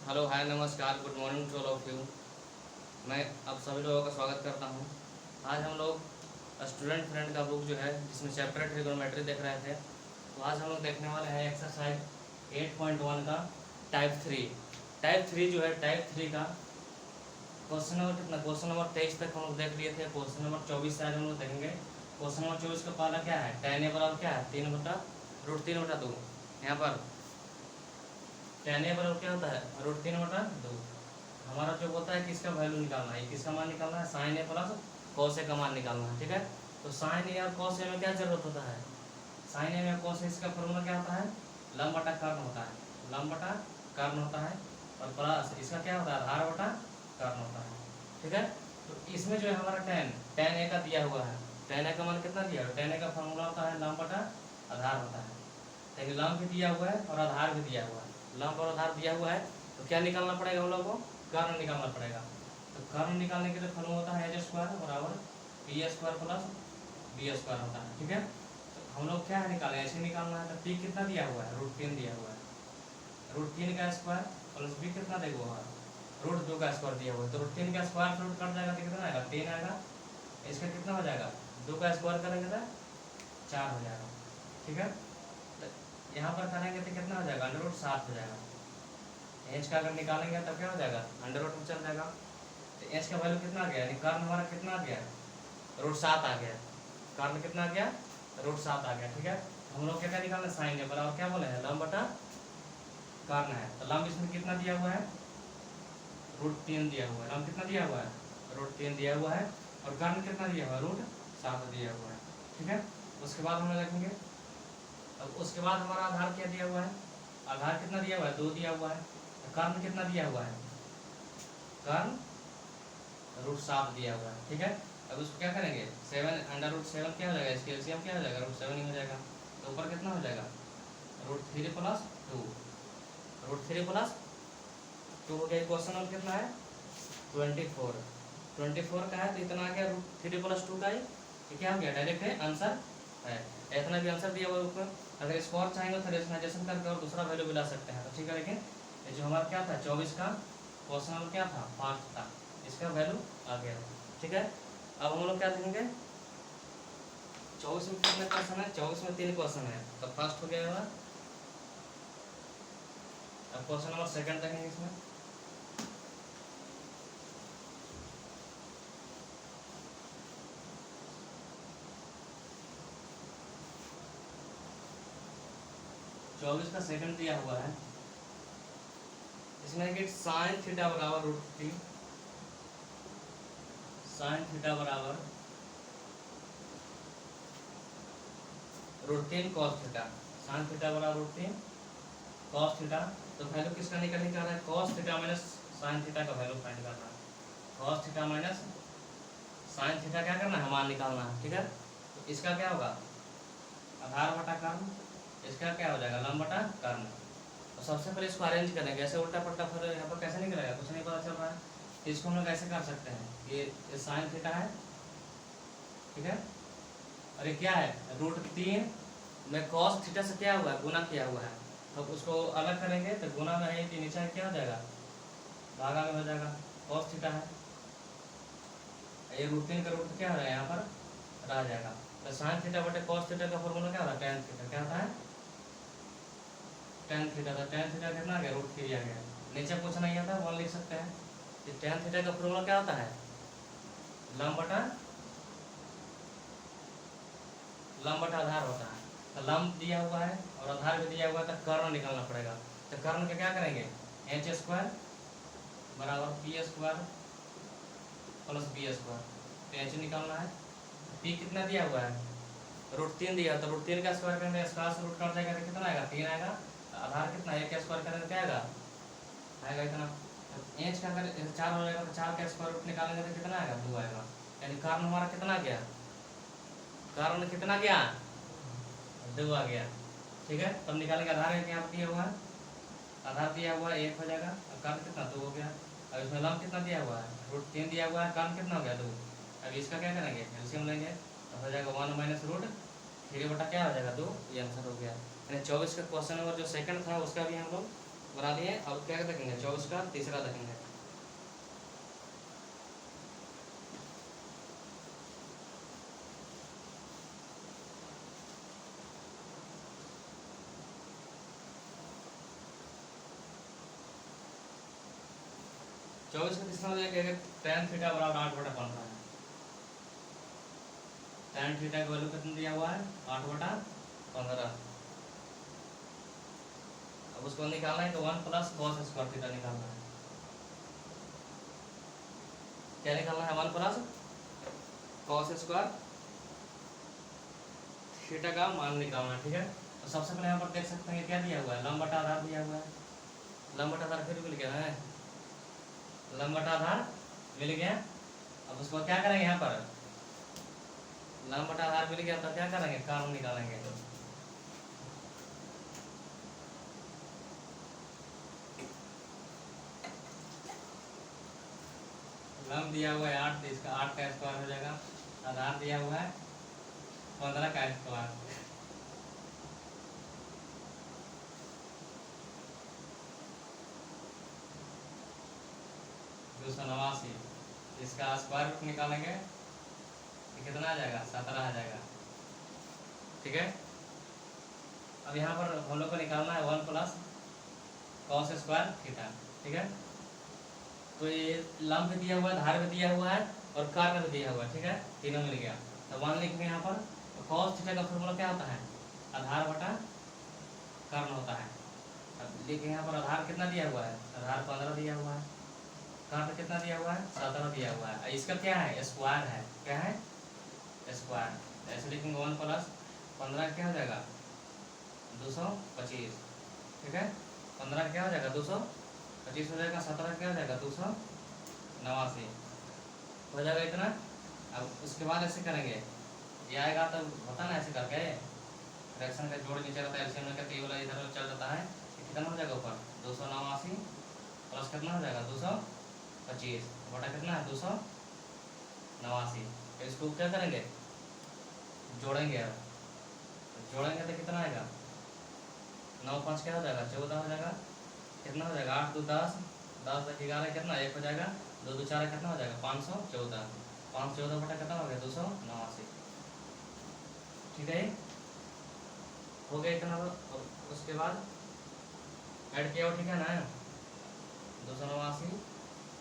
Hello hi नमस्कार good morning to all of you. मैं आप सभी लोगों का स्वागत करता हूं। आज हम लोग स्टूडेंट फ्रेंड का बुक जो है जिसमें चैप्टर ट्रिगोनोमेट्री देख रहे थे, तो आज हम लोग देखने वाले हैं एक्सरसाइज 8.1 का टाइप थ्री जो है टाइप थ्री का क्वेश्चन नंबर कितना, क्वेश्चन नंबर 23 तक हम लोग देख लिए थे। क्वेश्चन नंबर 24 से आज हम लोग देखेंगे। क्वेश्चन नंबर 24 का पहला क्या है, tan a बराबर क्या है 3/√3/2। यहाँ पर tan a बराबर क्या होता है √3/2। हमारा जो होता है किसका वैल्यू निकालना है, किसका मान निकालना है, sign A plus cos A का मान निकालना है। ठीक है, तो साइन ए और कॉस ए में क्या जरूरत होता है, साइन ए में कॉस ए इसका फॉर्मूला क्या होता है, लंब बटा कर्ण होता है, लंब बटा कर्ण होता है, और प्लस इसका क्या होता है, आधार बटा कर्ण होता है। ठीक है, तो इसमें जो है हमारा tan ए का दिया हुआ है, tan ए का मान कितना दिया है, tan ए का फॉर्मूला होता है लंब बटा आधार होता है। लेकिन लंब भी दिया हुआ है और आधार भी दिया हुआ है, लंब और आधार दिया हुआ है, तो क्या निकालना पड़ेगा हम लोग को, कर्ण निकालना पड़ेगा। तो कर्ण निकालने के लिए फॉर्मूला होता है h² बराबर p² प्लस b² होता है। ठीक है, तो हम लोग क्या है निकालें, ऐसे निकालना है। तो p कितना दिया हुआ है, √3 दिया हुआ है, √3 का स्क्वायर प्लस b कितना देगा हुआ, √2 का स्क्वायर दिया हुआ है। तो √3 का स्क्वायर रूट कट जाएगा तो कितना आएगा, 3 आएगा। इसका कितना हो जाएगा, 2 का स्क्वायर करेंगे तो 4 हो जाएगा। ठीक है, तो यहाँ पर करेंगे तो कितना हो जाएगा, √7 हो जाएगा। एच का अगर निकालेंगे तब क्या हो जाएगा, अंडर रूट में चल जाएगा। तो एच का वैल्यू कितना आ गया, यानी कर्ण हमारा कितना आ गया, √7 आ गया। कर्ण कितना आ गया, √7 आ गया। ठीक है, हम लोग क्या निकालना, साइन ए बराबर क्या बोले हैं, लंब बटा कर्ण है। तो लंब इसमें कितना दिया हुआ है, √3 दिया हुआ है। लंब कितना दिया हुआ है, √3 दिया हुआ है, और कर्ण कितना दिया हुआ है, √7 दिया हुआ है। ठीक है, उसके बाद हम लोग देखेंगे। अब उसके बाद हमारा आधार क्या दिया हुआ है, आधार कितना दिया हुआ है, 2 दिया हुआ है। कर्ण कितना दिया हुआ है, कर्ण √7 दिया हुआ है। ठीक है, अब उसको क्या करेंगे, 7 क्या हो जाएगा, इसके एलसीएम क्या हो जाएगा, √7 ही हो जाएगा। तो ऊपर कितना हो जाएगा, √3 + 2, √3 + 2 हो गया। क्वेश्चन नंबर कितना है 24 का है, तो इतना आ गया √3 + 2 का ही, ये क्या हो गया, डायरेक्ट है आंसर है। इतना भी आंसर दिया हुआ ऊपर। अगर इसको और चाहेंगे तो रेशनलाइजेशन करके और दूसरा वैल्यू भी ला सकते हैं। तो ठीक है, लेकिन ये जो हमारा क्या था 24 का क्वेश्चन नंबर क्या था 5 था, इसका वैल्यू आ गया। ठीक है, अब हम लोग क्या देखेंगे, 24 में कितने क्वेश्चन है, 24 में 3 क्वेश्चन है, तो फर्स्ट हो गया हमारा। अब क्वेश्चन नंबर सेकंड देखेंगे। इसमें चौबीस का सेकंड दिया हुआ है। इसमें कि साइन थीटा बराबर √3, साइन थीटा बराबर √3 cos थीटा, साइन थीटा बराबर √3 cos थीटा। तो वैल्यू किसका निकलने का है, cos theta minus sine theta का वैल्यू फाइंड करना है। cos theta minus sine theta क्या करना है, मान निकालना है। ठीक है, तो इसका क्या होगा, आधार बटा कर्ण, इसका क्या हो जाएगा, लंब बटा कर्ण। तो सबसे पहले इसको अरेंज करेंगे, ऐसे उल्टा पलटा, फिर यहाँ पर कैसे निकलेगा, कुछ नहीं पता चल रहा है। इसको हम लोग ऐसे कर सकते हैं, ये साइन थीटा है, ठीक है, और ये क्या है, √3 में cos थीटा से क्या हुआ है, गुना किया हुआ है। तो उसको अलग करेंगे तो गुना में है, नीचे क्या हो जाएगा, भागा में हो जाएगा, cos थीटा है, ये √3 का रूट क्या हो जाएगा, यहाँ पर रह जाएगा। तो साइन थीटा बटे cos थीटा का फॉर्मूला क्या होता है, tan थीटा, क्या होता है tan थीटा। तो tan थीटा कितना आ गया, √3 आ गया। नीचे कुछ नहीं आता, 1 लिख सकते हैं। ये tan थीटा का फॉर्मूला क्या होता है, लंब बटा आधार होता है। तो लंब दिया हुआ है और आधार भी दिया हुआ है, तो कर्ण निकालना पड़ेगा। तो कर्ण का क्या करेंगे, h² बराबर p² प्लस b²। तो h निकालना है, p कितना दिया हुआ है, √3 दिया, तो √3 का स्क्वायर करेंगे, स्क्वायर से रूट कट जाएगा तो कितना आएगा, 3 आएगा। आधार कितना, 1 का स्क्वायर करेंगे क्या आएगा इतना। एच का अगर 4 हो जाएगा तो 4 का स्क्वायर रूट निकालेंगे तो कितना आएगा, 2 आएगा। यानी कर्ण हमारा कितना गया, कर्ण कितना गया, 2 आ गया। ठीक है, तब निकालेंगे। आधार यहाँ दिया हुआ है, आधार दिया हुआ है 1 हो जाएगा, और कर्ण कितना 2 हो गया। अब इसमें लंब कितना दिया हुआ है, √3 दिया हुआ है, कर्ण कितना हो गया 2। अब इसका क्या करेंगे, एलसीएम लेंगे, तो हो जाएगा 1 - √3 बटा क्या हो जाएगा 2, ये आंसर हो गया। यानी 24 का क्वेश्चन नंबर जो सेकंड था उसका भी हम लोग बना दिए। अब क्या देखेंगे, 24 का तीसरा देखेंगे। चौबीस का तीसरा देखेंगे, tan थीटा बराबर 8/15 है। tan थीटा की वैल्यू कितना दिया हुआ है, 8/15। अब उसको निकालना है तो 1 प्लस cos स्क्वायर थीटा निकालना है। क्या निकालना है, 1 प्लस cos स्क्वायर थीटा का मान निकालना है। ठीक है, तो सबसे पहले यहाँ पर देख सकते हैं क्या दिया हुआ है, लंब बटा आधार दिया हुआ है। लंब बटा आधार फिर मिल गया है, लंब बटा आधार मिल गया। अब उसको क्या करेंगे, यहाँ पर लंब बटा आधार मिल गया तो क्या करेंगे, कर्ण निकालेंगे। लंब दिया हुआ है 8, तो इसका 8 का स्क्वायर हो जाएगा। आधार दिया हुआ है 15 का स्क्वायर। 289, इसका स्क्वायर रूट निकालेंगे तो कितना आ जाएगा, 17 आ जाएगा। ठीक है, अब यहाँ पर हम लोग को निकालना है 1 प्लस cos स्क्वायर थीटा। ठीक है, तो ये लंब भी दिया हुआ है, धार भी दिया हुआ है और कर्ण भी दिया हुआ है। ठीक है, तीनों मिल गया। तो 1 लिखेंगे यहाँ पर। तो cos थीटा का फॉर्मूला क्या होता है, आधार बटा कर्ण होता है। अब लिखेंगे यहाँ पर आधार कितना दिया हुआ है, आधार 15 दिया हुआ है, कर्ण कितना दिया हुआ है, 17 दिया हुआ है। इसका क्या है, स्क्वायर है। क्या है, स्क्वायर। ऐसे लिखेंगे 1 प्लस 15 क्या हो जाएगा, 225। ठीक है, 15 क्या हो जाएगा, 225 हो जाएगा। 17 क्या हो जाएगा, 289 हो जाएगा इतना। अब उसके बाद ऐसे करेंगे, ये आएगा तो होता ना ऐसे करके फ्रैक्शन का जोड़ नीचे रहता है, एलसीएम में करके ये वाला इधर चल जाता है। कितना हो जाएगा ऊपर, 289 प्लस कितना हो जाएगा, 225 बटा कितना है, 289। तो इसको क्या करेंगे, जोड़ेंगे। अब जोड़ेंगे तो कितना आएगा, 9 5 क्या हो जाएगा, 14 हो जाएगा। कितना हो जाएगा, 8 2 10, 10 11 कितना, 1 हो जाएगा। 2 2 4 कितना हो जाएगा, 514। 514 बटा कितना हो गया, 289। ठीक है, हो गया इतना। उसके बाद ऐड किया हो, ठीक है ना, 289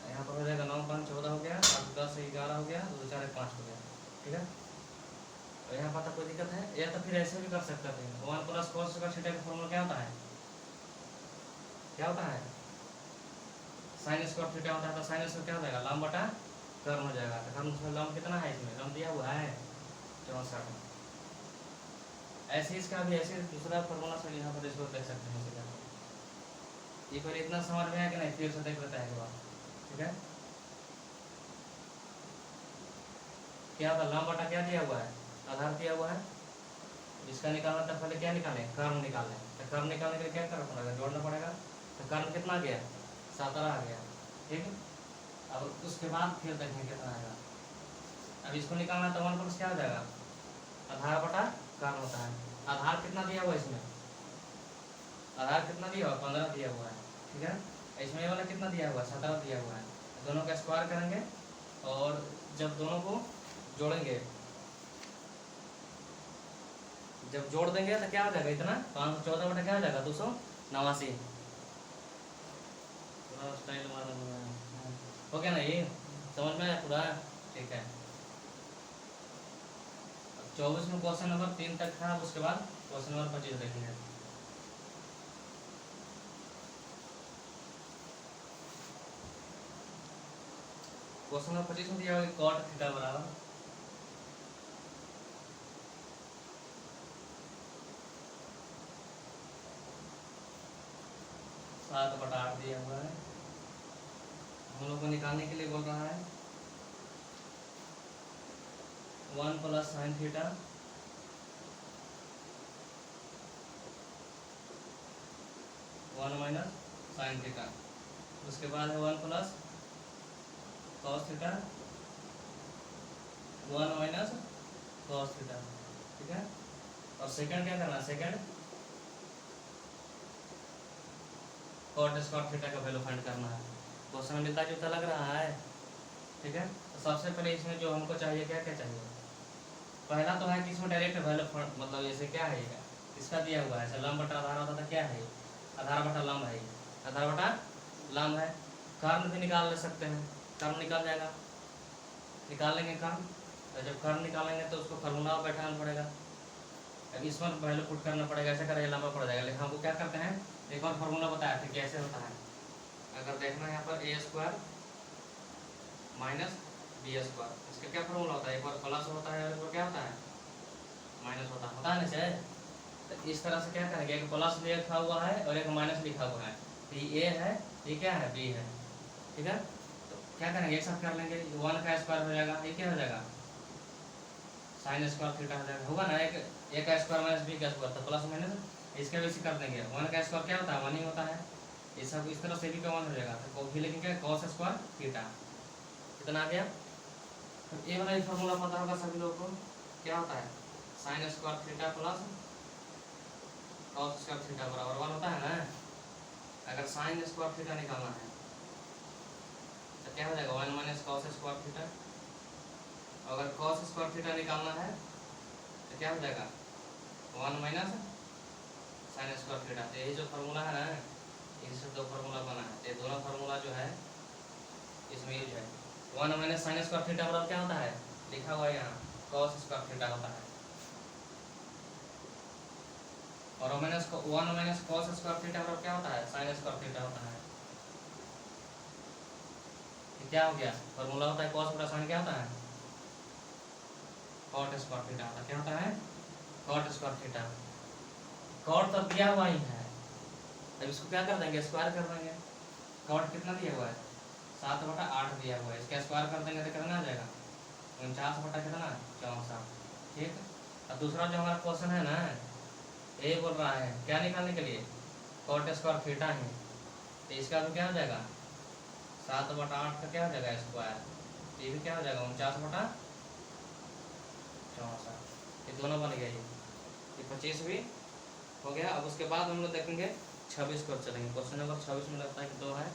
यहाँ पर हो जाएगा। 9 5 14 हो गया, 8 10 11 हो गया, 2 2 4 5 हो गया। ठीक है, तो यहाँ पर कोई दिक्कत है, या तो फिर ऐसे भी कर सकते थे। 1 प्लस cos स्क्वायर थीटा का फॉर्मूला क्या होता है, क्या होता है, साइन स्क्वायर थीटा होता है। तो साइन स्क्वायर क्या हो जाएगा, लंब बटा कर्ण हो जाएगा। तो कर्ण उसमें लंब कितना है, इसमें लंब दिया हुआ है 64। ऐसे इसका भी ऐसे दूसरा फॉर्मूला से यहाँ पर इसको देख सकते हैं। ये पर इतना समझ में है कि नहीं, फिर से देख लेते हैं एक बार। ठीक है, क्या था, लंब बटा क्या दिया हुआ है, आधार दिया हुआ है। इसका निकालना था, पहले क्या निकालें, कर्ण निकालें। तो कर्ण निकालने के लिए क्या करना पड़ेगा, जोड़ना पड़ेगा। तो कर्ण कितना गया, 17 आ गया। ठीक, अब उसके बाद फिर देखेंगे कितना आएगा। अब इसको निकालना तो 1 प्लस क्या हो जाएगा, आधार बटा कर्ण होता है। आधार कितना दिया हुआ है इसमें, आधार कितना दिया हुआ, 15 दिया हुआ है। ठीक है, इसमें वाला कितना दिया हुआ है, 17 दिया हुआ है। दोनों का स्क्वायर करेंगे और जब दोनों को जोड़ेंगे, जब जोड़ देंगे तो क्या हो जाएगा, इतना 514 बटा क्या हो जाएगा, 289। पूरा स्टाइल हो गया ना, ये समझ में आया पूरा। ठीक है, 24 में क्वेश्चन नंबर 3 तक था। उसके बाद क्वेश्चन नंबर 25 देखेंगे। क्वेश्चन नंबर 25 में दिया हुआ कॉट थीटा बराबर 7/8 दिया हुआ है। हम लोग को निकालने के लिए बोल रहा है 1 plus sine theta 1 minus sine theta. उसके बाद है 1 plus cos theta 1 minus cos theta. ठीक है, और सेकंड क्या करना है, सेकंड कॉट स्क्वायर थीटा का वैल्यू फाइंड करना है। क्वेश्चन मिलता जुलता लग रहा है, ठीक है। तो सबसे पहले इसमें जो हमको चाहिए क्या क्या चाहिए, पहला तो है कि इसमें डायरेक्ट वैल्यू मतलब जैसे क्या है इसका दिया हुआ है, लंब बटा आधार होता था, क्या है आधार बटा लंब है, आधार बटा लंब है। कर्ण भी निकाल ले सकते हैं, कर्ण निकाल जाएगा, निकाल लेंगे कर्ण। तो जब कर्ण निकालेंगे तो उसको फार्मूला बैठाना पड़ेगा, अब इसमें वैल्यू पुट करना पड़ेगा, ऐसे करेंगे लंबा पड़ जाएगा। लेकिन हमको क्या करते हैं, एक और फार्मूला बताया था कैसे होता है। अगर देखना है यहाँ पर ए स्क्वायर माइनस बी स्क्वायर, इसका क्या फार्मूला होता है, एक बार प्लस होता है और एक बार क्या होता है माइनस होता है ना सर। तो इस तरह से क्या करेंगे, एक प्लस लिखा हुआ है और एक माइनस लिखा हुआ है, तो ये ए है, ये क्या है बी है, ठीक है। तो क्या करेंगे, एक साथ कर लेंगे, 1 का स्क्वायर हो जाएगा, ये क्या हो जाएगा साइन स्क्वायर थीटा हो जाएगा, होगा ना। एक का स्क्वायर माइनस बी का स्क्वायर, तो प्लस माइनस इसका भी कर देंगे। 1 का स्क्वायर क्या होता है 1 ही होता है, ये सब इस तरह से भी का 1 हो जाएगा। तो भी लिखेंगे कॉस स्क्वायर थीटा, कितना आ गया। तो ये वाला फॉर्मूला पता होगा सभी लोगों को, क्या होता है sine square theta plus cos square theta बराबर 1 होता है ना। अगर साइन स्क्वायर थीटा निकालना है तो क्या हो जाएगा 1 माइनस कॉस स्क्वायर थीटा। अगर कॉस स्क्वायर थीटा निकालना है तो क्या हो जाएगा 1 माइनस साइन स्क्वायर थीटा। तो यही जो फार्मूला है ना, इससे दो फार्मूला बना है, ये दोनों फार्मूला जो है इसमें यूज है। 1 माइनस साइन स्क्वायर थीटा बराबर क्या होता है, लिखा हुआ है यहाँ कॉस स्क्वायर थीटा होता है, और 1 माइनस कॉस स्क्वायर थीटा बराबर क्या होता है साइन स्क्वायर थीटा होता है। क्या हो गया फार्मूला होता है कॉस बटा साइन, क्या होता है कॉट स्क्वायर थीटा होता है, क्या होता है कॉट स्क्वायर थीटा। कॉट तो दिया हुआ ही है, अब इसको क्या कर देंगे स्क्वायर कर देंगे। कॉट कितना दिया हुआ है 7/8 दिया हुआ है, इसका स्क्वायर कर देंगे तो कितना आ जाएगा 49 बटा कितना 64, ठीक। और दूसरा जो हमारा क्वेश्चन है ना, ये बोल रहा है क्या निकालने के लिए कॉट स्क्वायर थीटा है, तो इसका भी क्या हो जाएगा 7/8 का क्या हो जाएगा स्क्वायर, ये भी क्या हो जाएगा 49/64, ये दोनों बन गया, ये 25 भी हो गया। अब उसके बाद हम लोग देखेंगे 26 पर चलेंगे, क्वेश्चन नंबर 26 में लगता है कि 2 है।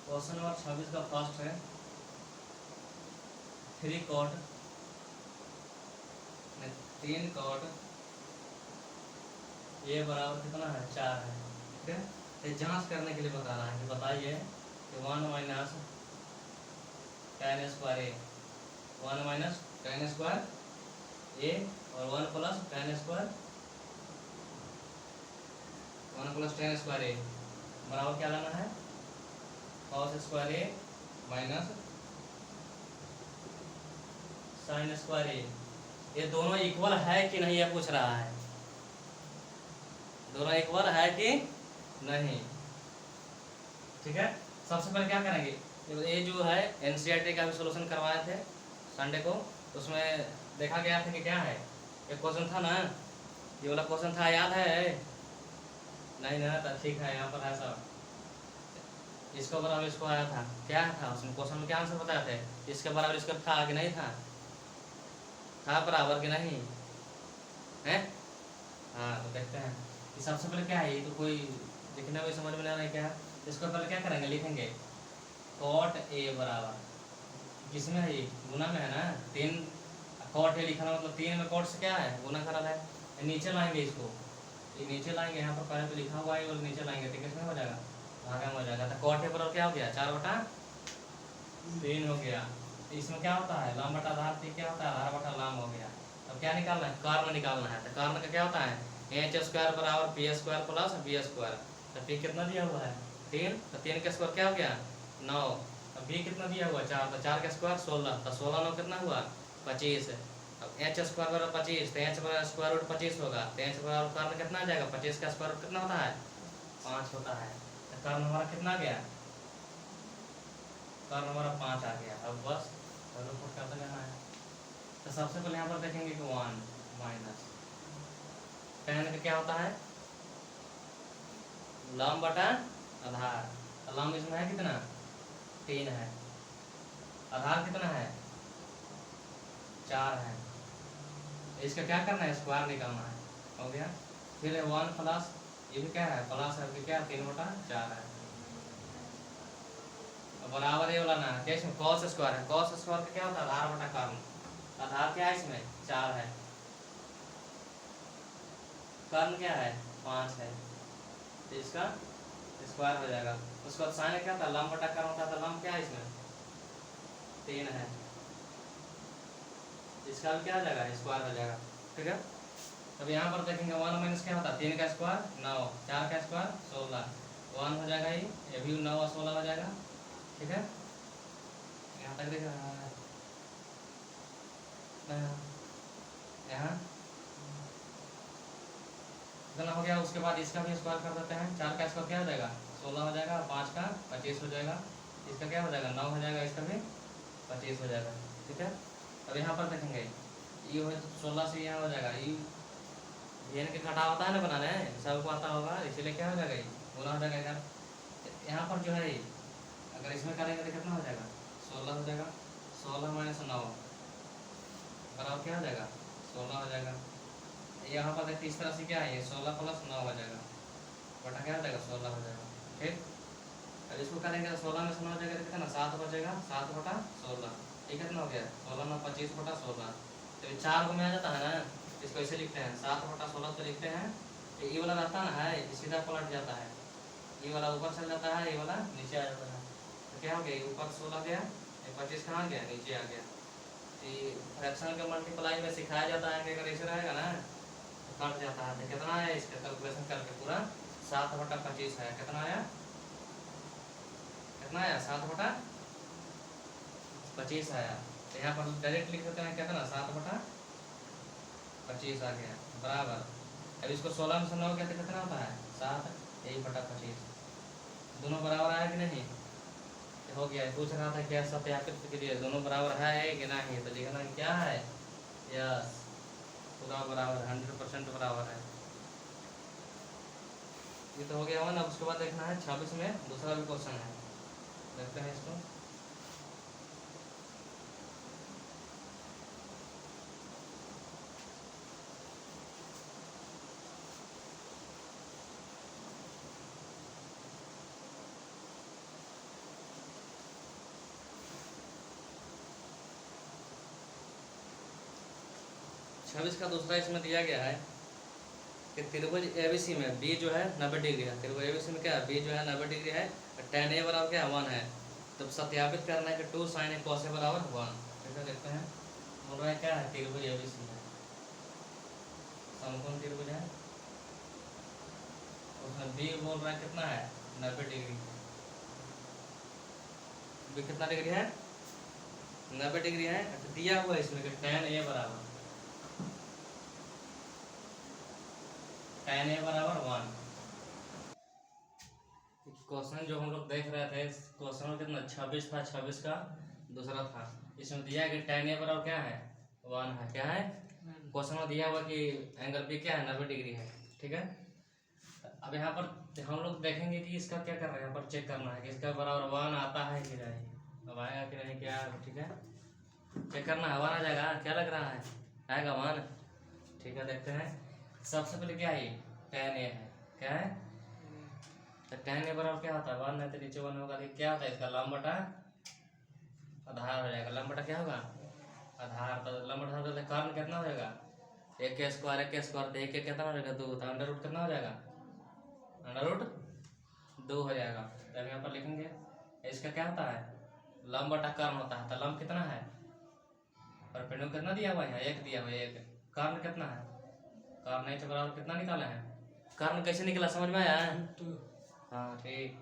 क्वेश्चन नंबर 26 का फर्स्ट है 3 कॉट 3 कॉट ये बराबर कितना है 4 है, ठीक है। तो जांच करने के लिए बता रहा है कि बताइए कि 1 minus tan square A, 1 minus tan square A और 1 plus tan square 1 plus tan square A बराबर क्या लाना है cos square A minus sine square A. ये दोनों इक्वल है कि नहीं ये पूछ रहा है, दोनों इक्वल है कि नहीं, ठीक है। सबसे पहले क्या करेंगे, ये जो है एनसीईआरटी का भी सॉल्यूशन करवाए थे संडे को, उसमें देखा गया था कि क्या है एक क्वेश्चन था ना, ये वाला क्वेश्चन था याद है नहीं ना, तो ठीक है यहाँ पर है सब, इसको बराबर इसको आया था, क्या था उसमें क्वेश्चन में क्या आंसर बताया थे, इसके बराबर इसका था कि नहीं था, था बराबर कि नहीं है। हाँ तो देखते हैं कि सबसे पहले क्या है, ये तो कोई दिखने में समझ में नहीं आ रहा है क्या। इसको पहले क्या करेंगे लिखेंगे कॉट ए बराबर किसमें है, ये गुना में है ना, 3 कॉट ए लिखा मतलब 3 में कॉट से क्या है गुना करा है, नीचे लाएंगे इसको, ये नीचे लाएंगे, यहाँ पर पहले तो लिखा हुआ है और नीचे लाएंगे तो किसमें हो जाएगा भागा में हो जाएगा। तो कॉट ए बराबर क्या हो गया 4/3 हो गया। इसमें क्या होता है लंब बटा आधार, क्या होता है आधार बटा लंब हो गया। अब क्या निकालना है कर्ण निकालना है, तो कर्ण का क्या होता है एच स्क्वायर बराबर P square plus B square. तो पी कितना दिया हुआ है 3, तो 3 का स्क्वायर क्या हो गया 9, अब बी कितना दिया हुआ 4, तो 4 का स्क्वायर 16, तो 16 9 कितना हुआ 25। अब एच स्क्वायर बराबर 25, तो एच बराबर स्क्वायर रूट 25 होगा, तो एच बराबर कर्ण कितना आ जाएगा 25 का स्क्वायर रूट कितना होता है 5 होता है। तो कर्ण हमारा कितना आ गया कर्ण हमारा 5 आ गया। अब बस पुट करते जाना है। तो सबसे पहले यहाँ पर देखेंगे कि 1 माइनस tan का क्या होता है लंब बटा आधार। लंब इसमें है कितना 3 है, आधार कितना है 4 है। इसका क्या करना है स्क्वायर निकालना है, हो गया। फिर 1 प्लस ये भी क्या है प्लस है, क्या 3/4 है, बराबर ये वाला ना क्या इसमें कॉस स्क्वायर है। कॉस स्क्वायर का क्या होता है आधार बटा कर्ण। आधार क्या है इसमें 4 है, कर्ण क्या है 5 है, तो इसका स्क्वायर हो जाएगा। उसके बाद साइन क्या था लंब बटा कर्ण होता था। लंब क्या है इसमें 3 है, इसका भी क्या हो जाएगा स्क्वायर हो जाएगा। ठीक है, अब यहाँ पर देखेंगे 1 माइनस क्या होता है 3 का स्क्वायर 9, 4 का स्क्वायर 16, 1 हो जाएगा, ये भी 9 और 16 हो जाएगा। ठीक है, यहाँ तक देख रहा है यहाँ इतना हो गया। उसके बाद इसका भी स्क्वायर कर देते हैं। 4 का स्क्वायर क्या हो जाएगा 16 हो जाएगा, 5 का 25 हो जाएगा, इसका क्या हो जाएगा 9 हो जाएगा, इसका भी 25 हो जाएगा। ठीक है, अब यहाँ पर देखेंगे ये हो तो 16 से यहाँ हो जाएगा, ये भेन के घटा होता है ना बनाने सबको आता होगा, इसीलिए क्या हो जाएगा ये गुना हो जाएगा यार। यहाँ पर जो है अगर इसमें करेंगे तो कितना हो जाएगा 16 हो जाएगा। 16 माइनस 9 बराबर क्या हो जाएगा 16 हो जाएगा। यहाँ पर देखिए इस तरह से क्या है 16 प्लस 9 हो जाएगा, बटा क्या हो जाएगा 16 हो जाएगा। ठीक, अब इसको करेंगे तो 16 में से 9 हो जाएगा तो कितना 7 बचेगा, 7/16। ये कितना हो गया 16 में 25/16। तो 4 को में आ जाता है ना, इसको ऐसे लिखते हैं 7/16 तो लिखते हैं। तो ये वाला रहता है ना है सीधा पलट जाता है, ये वाला ऊपर चल जाता है, ये वाला नीचे आ जाता है। तो क्या हो गया ऊपर 16 गया, 25 कहाँ गया नीचे आ गया। फ्रैक्शन के मल्टीप्लाई में सिखाया जाता है कि अगर ऐसे रहेगा ना तो कट जाता है। तो कितना आया इसका कैलकुलेशन करके पूरा 7/25 है। कितना आया 7/25 आया। तो यहाँ पर डायरेक्ट लिख देते हैं कितना 7/25 आ गया बराबर। अब इसको 16 में से 9 गया तो कितना होता है 7/25। दोनों बराबर आया कि नहीं हो गया। पूछ रहा था क्या सत्यापित के लिए दोनों बराबर है कि नहीं, तो लिखना क्या है यस पूरा बराबर 100% बराबर है। ये तो हो गया ना। उसके बाद देखना है 26 में दूसरा भी क्वेश्चन है, देखते हैं इसको। छब्बीस का दूसरा इसमें दिया गया है कि त्रिभुज एबीसी में बी जो है 90 डिग्री है। त्रिभुज एबीसी में क्या है बी जो है 90 डिग्री है, tan ए बराबर क्या है 1 है। तो सत्यापित करना है कि 2 sin a cos a बराबर 1। कैसे देखते हैं, बोल रहा है क्या है त्रिभुज एबीसी है, समकोण त्रिभुज है, उसमें बी बोल रहा है कितना है 90 डिग्री। बी कितना डिग्री है 90 डिग्री है। तो दिया हुआ है इसमें कि tan a बराबर 1। क्वेश्चन जो हम लोग देख रहे थे क्वेश्चन में कितना 26 था, 26 का दूसरा था। इसमें दिया कि tan a बराबर क्या है 1 है। क्या है क्वेश्चन में दिया हुआ कि एंगल बी क्या है 90 डिग्री है। ठीक है, अब यहाँ पर हम लोग देखेंगे कि इसका क्या करना है, यहाँ पर चेक करना है कि इसका बराबर 1 आता है कि नहीं। अब आएगा कि नहीं क्या, ठीक है चेक करना है 1 आ जाएगा, क्या लग रहा है आएगा 1। ठीक है, देखते हैं। सबसे पहले क्या है tan a है, क्या है तो tan a बराबर क्या होता है 1 है, तो नीचे 1 होगा। क्या होता है इसका लंब बटा आधार हो जाएगा। लंब बटा क्या होगा आधार, तो लंब बटा तो कर्ण कितना हो जाएगा 1 के स्क्वायर 1 के स्क्वायर, तो 1 के कितना हो जाएगा 2, तो अंडर रूट कितना हो जाएगा अंडर रूट 2 हो जाएगा। तो अब यहाँ पर लिखेंगे इसका क्या होता है लंब बटा कर्ण होता है। तो लंब कितना है और पेंडुलम कितना दिया हुआ है 1 दिया हुआ है, 1 कर्ण कितना है कर्ण नहीं तो बराबर कितना निकाला है, कर्ण कैसे निकला समझ में आया। हाँ ठीक,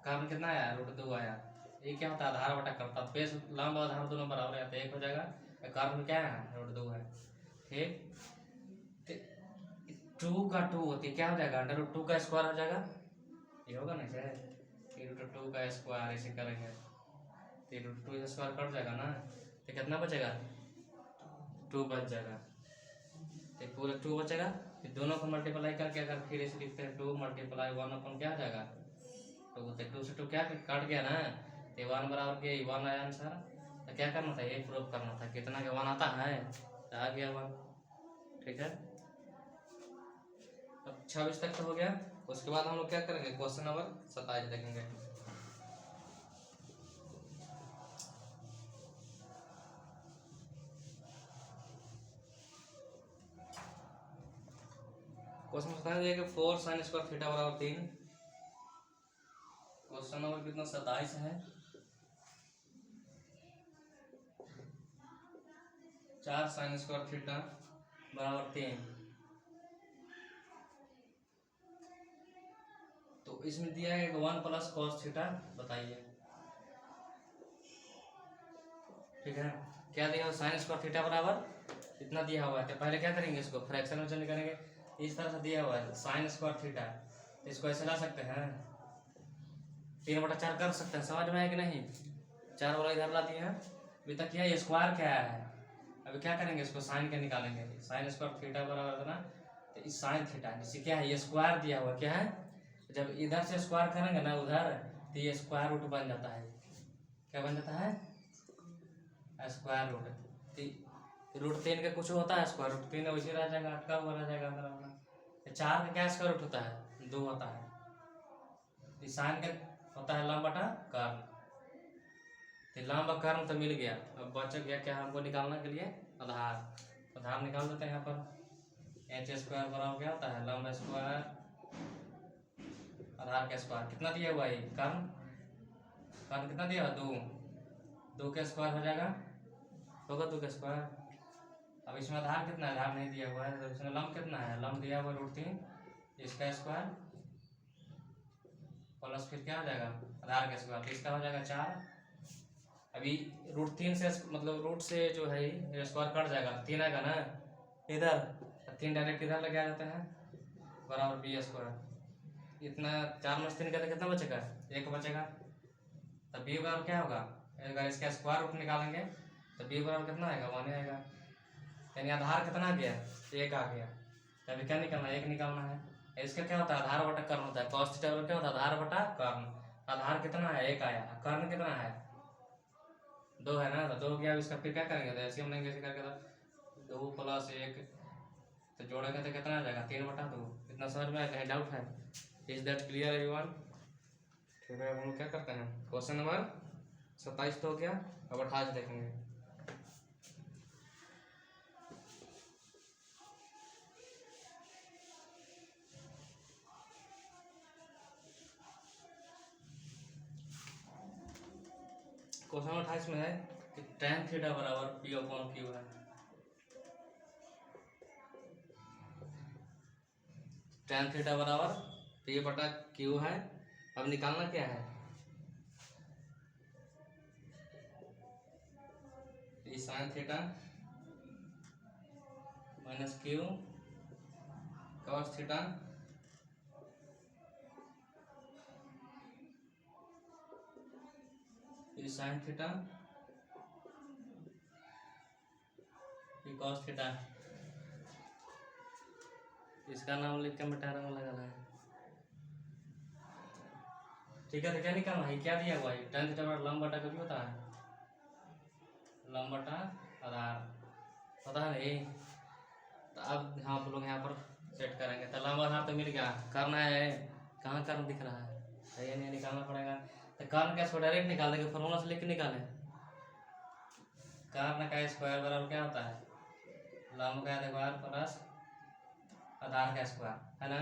कर्ण कितना आया √2 आया। ये क्या होता है आधार बटा करता है, पेश लंब आधार दोनों बराबर है तो 1 हो जाएगा। कर्ण क्या है √2 है। ठीक, 2 का 2 होती क्या हो जाएगा अंडर रूट 2 का स्क्वायर हो जाएगा, ये होगा ना सर √2 का स्क्वायर ऐसे करेंगे तो √2 स्क्वायर कट जाएगा ना, तो कितना बचेगा 2 बच जाएगा। तो पूरा 2 बचेगा, फिर दोनों को मल्टीप्लाई करके अगर फिर इसे लिखते हैं 2 मल्टीप्लाई 1 अपन क्या आ जाएगा 2, तो 2 से 2 क्या कट गया ना, तो 1 बराबर के 1 आया आंसर। तो क्या करना था, ये प्रूव करना था कितना के 1 आता है, तो आ गया 1। ठीक है, अब 26 तक तो हो गया। उसके बाद हम लोग क्या करेंगे, क्वेश्चन नंबर 27 देखेंगे। क्वेश्चन बता दिया कि 4 sin स्क्वायर थीटा बराबर 3। क्वेश्चन नंबर कितना 27 है। 4 sin स्क्वायर थीटा बराबर 3। तो इसमें दिया है 1 प्लस कॉस थीटा, बताइए। ठीक है, क्या दिया, साइन स्क्वायर थीटा बराबर इतना दिया हुआ है। तो पहले क्या करेंगे, इसको फ्रैक्शन में चेंज करेंगे। इस तरह से दिया हुआ है साइन स्क्वायर थीटा, इसको ऐसे ला सकते हैं, 3/4 कर सकते हैं। समझ में है कि नहीं, 4 वाला इधर ला दिए हैं। अभी तक क्या ये स्क्वायर क्या है, अभी क्या करेंगे, इसको साइन के निकालेंगे। साइन स्क्वायर थीटा बराबर इतना, तो इस साइन थीटा जिसे क्या है, ये स्क्वायर दिया हुआ क्या है, जब इधर से स्क्वायर करेंगे ना उधर, तो ये स्क्वायर रूट बन जाता है। क्या बन जाता है, स्क्वायर रूट। रूट 3 का कुछ होता है, स्क्वायर रूट 3 वैसे रह जाएगा, अटका हुआ रह जाएगा अंदर अपना। 4 का क्या स्क्वायर रूट होता है, 2 होता है। साइन का होता है लंब बटा कर्ण, तो लंब कर्ण तो मिल गया। अब बच गया क्या हमको निकालने के लिए, आधार। आधार निकाल देते हैं यहाँ पर। एच स्क्वायर बराबर क्या होता है, लंब स्क्वायर आधार का स्क्वायर। कितना दिया हुआ है, कर्ण। कर्ण कितना दिया हुआ, 2 का स्क्वायर हो जाएगा, होगा 2 का स्क्वायर। अब इसमें आधार कितना है, आधार नहीं दिया हुआ है। तो इसमें लंब कितना है, लंब दिया हुआ √3, इसका स्क्वायर प्लस फिर क्या हो जाएगा आधार का स्क्वायर, तो इसका हो जाएगा 4। अभी √3 से मतलब रूट से जो है ये स्क्वायर कट जाएगा, 3 आएगा ना इधर, 3 डायरेक्ट इधर लगे आ जाते हैं, बराबर b स्क्वायर। इतना 4 में 3 का तो कितना बचेगा, 1 बचेगा। तो b बराबर क्या होगा, अगर इसका स्क्वायर रूट निकालेंगे तो b बराबर कितना आएगा, 1 आएगा। यानी आधार कितना आ गया, 1 आ गया। तो अभी क्या निकालना है, 1 निकालना है। इसका क्या होता है, आधार बटा कर्ण होता है। कॉस थीटा क्या होता है, आधार बटा कर्ण। आधार कितना है, 1 आया, कर्ण कितना है, 2 है ना, तो 2 गया। इसका फिर क्या करेंगे, तो ऐसे हम लेंगे, ऐसे करके तो 2 + 1, तो जोड़ेंगे तो कितना आ जाएगा, 3/2। इतना समझ में आया, कहीं डाउट है, इज दैट क्लियर एवरीवन। ठीक है, हम लोग क्या करते हैं, क्वेश्चन नंबर 27 तो हो गया, अब 28 देखेंगे। क्वेश्चन नंबर 28 में है कि tan थीटा बराबर P/Q है। tan थीटा बराबर P/Q है। अब निकालना क्या है, sine theta minus Q cos theta sine theta cos theta. इसका नाम लिख के मिटा रंग लगा है। ठीक है, तो क्या निकालना है, क्या दिया हुआ है, tan थीटा बराबर लंब बटा कभी होता है, लंब बटा आधार, पता है नहीं। तो अब हम लोग यहाँ पर सेट करेंगे। तो लंब आधार तो मिल गया, करना है, कहाँ कर्ण दिख रहा है, ये नहीं निकालना पड़ेगा। तो कर्ण का इसको डायरेक्ट निकाल देंगे, फॉर्मूला से लेके निकालें। कर्ण का स्क्वायर बराबर क्या होता है, लंब का स्क्वायर प्लस आधार का स्क्वायर, है ना।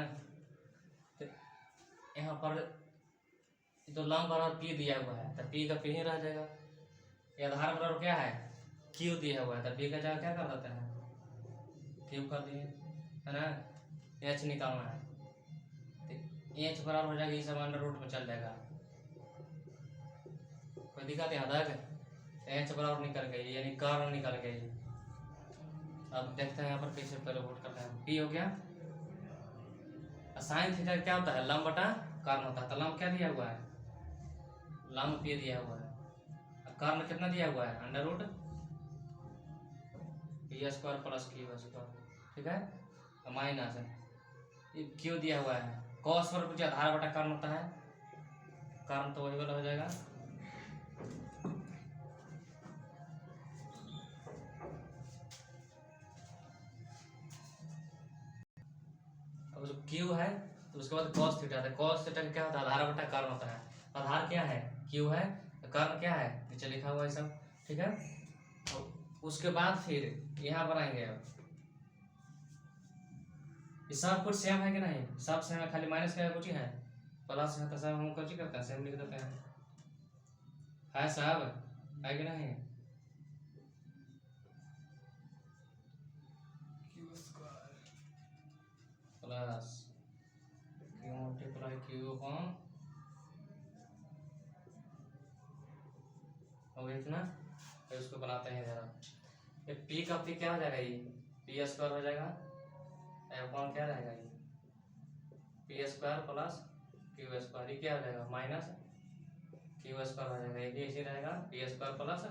तो यहाँ पर तो लंब बराबर P दिया हुआ है, तो P का P ही रह जाएगा। ये आधार बराबर क्या है, Q दिया हुआ है, तो P का जगह क्या कर देते हैं, Q कर दिए, है ना। H निकालना है, तो H बराबर हो जाएगा, ये सब अंडर रूट में चल जाएगा, कोई दिक्कत है, आधा H बराबर निकल गई, यानी कर्ण निकल गई। अब देखते हैं यहाँ पर कैसे पहले वोट करते हैं। P हो गया, साइन थीटा क्या होता है, लंब बटा कर्ण होता है। तो लंब क्या दिया हुआ है, लंब P दिया हुआ है, कर्ण कितना दिया हुआ है, अंडर रूट P² + Q²। ठीक है, माइनस क्यों दिया हुआ है, कॉस पर पूछे आधार बटा कर्म होता है, कर्म तो वही वाला हो जाएगा। अब जो क्यू है तो उसके बाद कॉस थीटा है, कॉस थीटा क्या होता है, आधार बटा कर्म होता है। आधार क्या है, क्यू है, कर्म क्या है, नीचे लिखा हुआ है सब, ठीक है। उसके बाद फिर यहाँ पर आएंगे, अब ये सब कुछ सेम है कि नहीं, सब सेम है, खाली माइनस का कुछ ही है, प्लस है तो सब हम कुछ ही करते हैं, सेम लिख देते हैं, है सब है कि नहीं। Plus Q multiply Q upon हो गया इतना, फिर उसको बनाते हैं जरा, ये पी का पी क्या हो जाएगा, ये पी स्क्वायर हो जाएगा, अपॉन क्या रहेगा, ये P square plus Q square, ये क्या हो जाएगा माइनस क्यू स्क्वायर हो जाएगा, ये भी ऐसे रहेगा, P square plus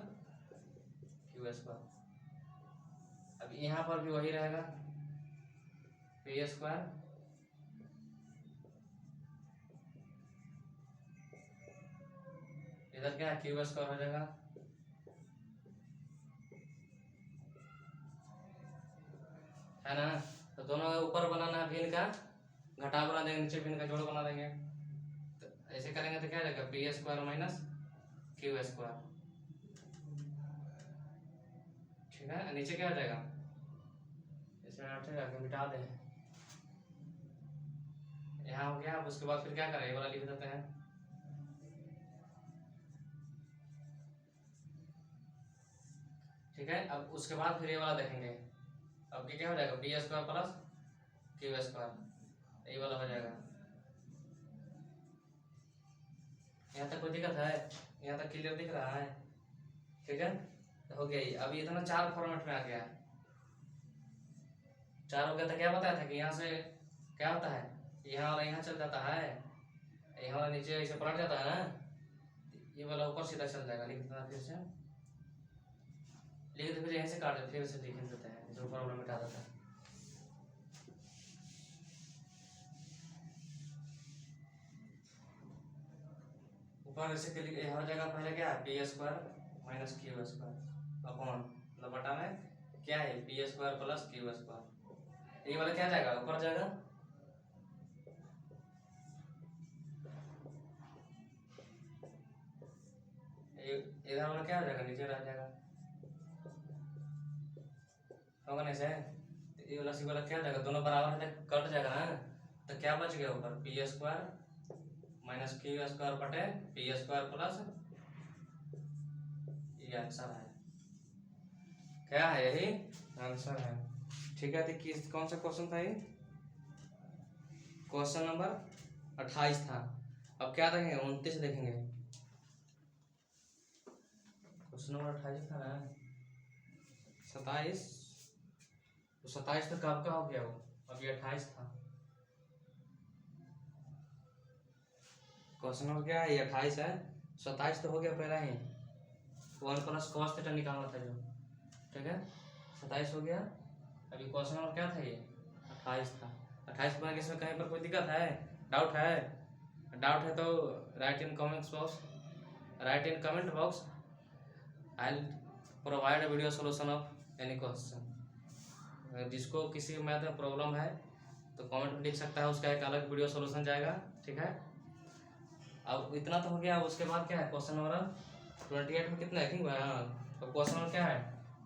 Q square. अब यहाँ पर भी वही रहेगा, पी स्क्वायर इधर क्या है, क्यू स्क्वायर हो जाएगा, है ना। तो दोनों ऊपर बनाना है भिन्न का घटा बना देंगे, नीचे भिन्न का जोड़ बना देंगे, तो ऐसे करेंगे तो क्या रहेगा, P square minus Q square, ठीक है। नीचे क्या हो जाएगा, इसमें हटेगा कि मिटा दें, यहाँ हो गया। अब उसके बाद फिर क्या करें, ये वाला लिख देते हैं, ठीक है। अब उसके बाद फिर ये वाला देखेंगे, अब क्या हो जाएगा, P square plus Q square, ये वाला हो जाएगा। यहाँ तक कोई दिक्कत है, यहाँ तक क्लियर दिख रहा है, ठीक है। तो हो गया ये, अब ये ना 4 फॉर्मेट में आ गया, 4 हो गया। तो क्या बताया था कि यहाँ से क्या होता है, यहाँ वाला यहाँ चल जाता है, यहाँ वाला नीचे ऐसे पलट जाता है ना, ये वाला ऊपर सीधा चल जाएगा। लिख देना फिर से, लिख दे, फिर यहीं से काट दे, फिर से लिख देते हैं, जो ऊपर वाला मिटा देता है। ऊपर ऐसे के लिए हो जाएगा, पहले क्या है, P square minus Q square upon, मतलब बटा में क्या है, P square plus Q square, ये वाला क्या जाएगा, ऊपर जाएगा, इधर वाला क्या हो जाएगा, नीचे रह जाएगा, होगा नहीं से। ये वाला सी वाला क्या हो जाएगा, दोनों बराबर है तो कट जाएगा ना, तो क्या बच गया ऊपर, P square minus Q square बटे पी स्क्वायर प्लस, ये आंसर है, क्या है, यही आंसर है, ठीक है। तो किस कौन सा क्वेश्चन था ये, क्वेश्चन नंबर 28 था। अब क्या देखेंगे, 29 देखेंगे, क्वेश्चन नंबर 28 था ना, 27, तो 27 तो कब का हो गया वो, अभी 28 था, क्वेश्चन नंबर क्या है, ये 28 है, 27 तो हो गया पहला ही, 1 प्लस कॉस थीटा निकालना था जो, ठीक है, 27 हो गया। अभी क्वेश्चन नंबर क्या था, ये 28 था। 28 बना के इसमें कहीं पर कोई दिक्कत है, डाउट है, डाउट है तो right in comments box, right in comment box, I will provide video solution of any question. जिसको किसी मैथ में प्रॉब्लम है तो कमेंट में लिख सकता है, उसका एक अलग वीडियो सोल्यूशन जाएगा, ठीक है। अब इतना तो हो गया, उसके बाद क्या है, क्वेश्चन नंबर 28 में कितना है, ठीक है, तो क्वेश्चन नंबर क्या है,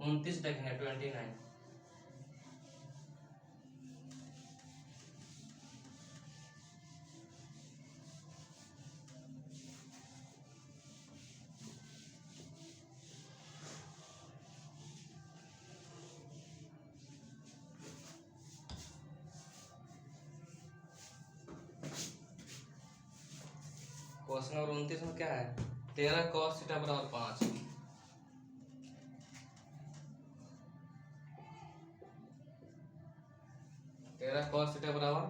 29 देखेंगे, 29। क्वेश्चन नंबर 29 में क्या है, 13 cos थीटा बराबर 5, 13 cos थीटा बराबर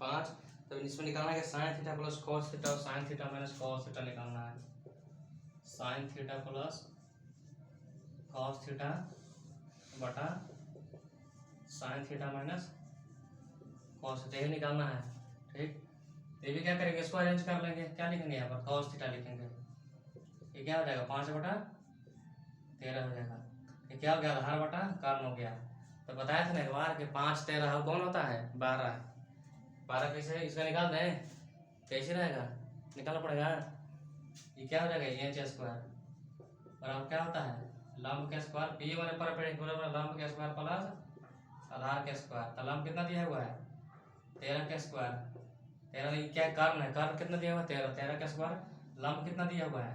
5। तो इसमें निकालना है sine theta plus cos theta, और sine theta minus cos theta निकालना है, sine theta plus cos theta बटा sine theta minus cos theta, यही निकालना है। ठीक, ये भी क्या करेंगे, इसको अरेंज कर लेंगे। क्या लिखेंगे यहाँ पर, कॉस थीटा लिखेंगे। ये क्या हो जाएगा, 5/13 हो जाएगा। ये क्या हो गया, आधार बटा कारण हो गया। तो बताया था ना एक बार कि 5 13 कौन होता है, 12। 12 कैसे इसका निकाल दें, कैसे रहेगा, निकालना पड़ेगा। ये क्या हो जाएगा, एच स्क्वायर बराबर क्या होता है, लंब के स्क्वायर, पी वाले परपेंडिकुलर लंब के स्क्वायर प्लस आधार के स्क्वायर। तो लंब कितना दिया हुआ है, 13 के स्क्वायर। 13 नहीं, क्या कर्ण है, कर्ण कितना दिया हुआ है, 13। 13 का स्क्वायर। लंब कितना दिया हुआ है,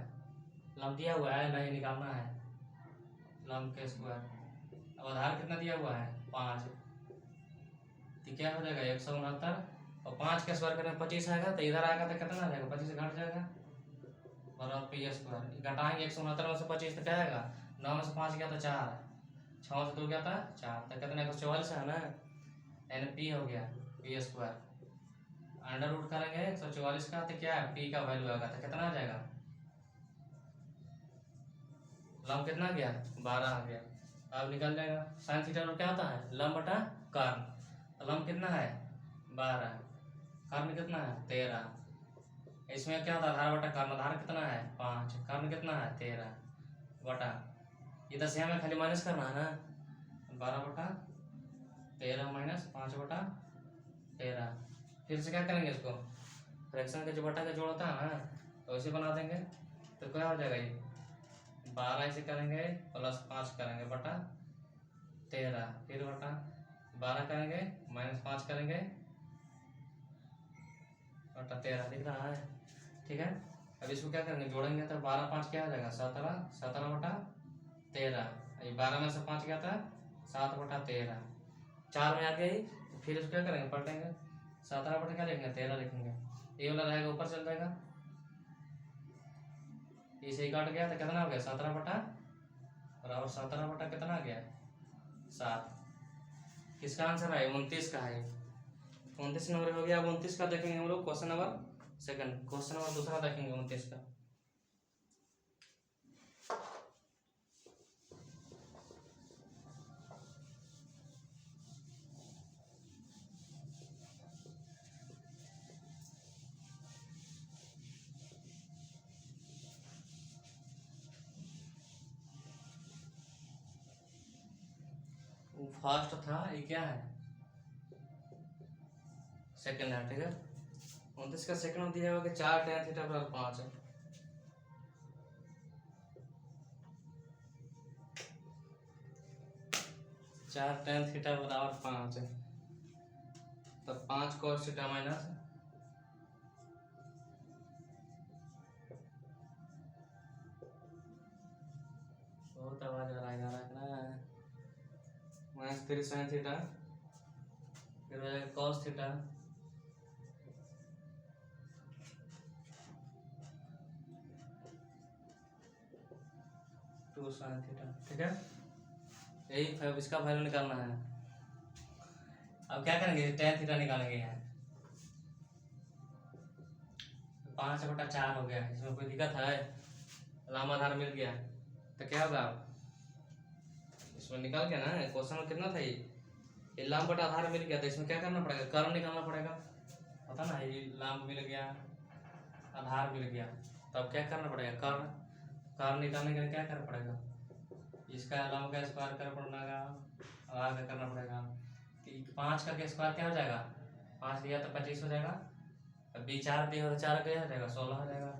लंब दिया हुआ है नहीं, निकालना है लंब के स्क्वायर। अब आधार कितना दिया हुआ है, 5। तो क्या हो जाएगा 169, और 5 के स्क्वायर करें 25 आएगा, तो इधर आएगा तो कितना आ जाएगा, 25 घट जाएगा बराबर पी स्क्वायर। घटाएंगे 169 में से 25 तो क्या आएगा, 9 में से 5 गया तो 4, 6 से 2 गया था 4, तो कितना 144 है ना, यानी पी हो गया पी स्क्वायर। अंडर रूट करेंगे 144 का, तो क्या है पी का वैल्यू आएगा, तो कितना आ जाएगा, लंब कितना गया 12 आ गया। अब निकल जाएगा साइन थीटा क्या होता है, लंब बटा कर्ण। लंब कितना है 12, कर्ण कितना है 13। इसमें क्या होता है, आधार बटा कर्ण। आधार कितना है 5, कर्ण कितना है 13 बटा, ये तो सेम है, खाली माइनस करना है ना, 12/13 माइनस 5/13। फिर से क्या करेंगे इसको, फ्रैक्शन का जो बटा का जोड़ होता है ना, तो वैसे बना देंगे। तो क्या हो जाएगा, ये 12 ऐसे करेंगे प्लस 5 करेंगे बटा 13, फिर बटा 12 करेंगे माइनस 5 करेंगे बटा 13, दिख रहा है। ठीक है, अब इसको क्या करेंगे, जोड़ेंगे तो 12 5 क्या आ जाएगा 17, 17/13। ये 12 में से 5 गया था 7/13, 4 में आ गया ही। तो फिर इसको क्या करेंगे, पलटेंगे, 17 बटा क्या लिखेंगे 13 लिखेंगे। ये वाला रहेगा ऊपर चल जाएगा, इसे ही काट गया तो कितना हो गया 17 बटा बराबर 17 बटा कितना आ गया 7। किसका आंसर है, 29 का है। 29 नंबर हो गया। अब 29 का देखेंगे हम लोग, question number second, question number दूसरा देखेंगे 29 का। फर्स्ट था, ये क्या है सेकंड है। ठीक है, 29 का सेकंड दिया हुआ कि 4 tan थीटा बराबर 5 है। चार tan थीटा बराबर 5 है, तो 5 cos थीटा माइनस बहुत आवाज आ रहा है माइनस 3 sin थीटा, फिर हो जाएगा cos theta, two sin theta. ठीक है, यही इसका वैल्यू निकालना है। अब क्या करेंगे, tan थीटा निकालेंगे यहाँ। 5/4 हो गया, इसमें कोई दिक्कत है, लंब आधार मिल गया तो क्या होगा, इसमें निकल गया ना। क्वेश्चन में कितना था, ये लंब बटा आधार मिल गया, तो इसमें क्या करना पड़ेगा, कर्ण निकालना पड़ेगा। पता ना, ये लंब मिल गया आधार मिल गया, तब क्या करना पड़ेगा, कर्ण। कर्ण निकालने के लिए क्या करना पड़ेगा, इसका लंब का स्क्वायर कर पड़ेगा, आधार का करना पड़ेगा। 5 का स्क्वायर क्या हो जाएगा, 5 दिया तो 25 हो जाएगा, अभी 4 दिया तो 4 क्या हो जाएगा 16 हो जाएगा।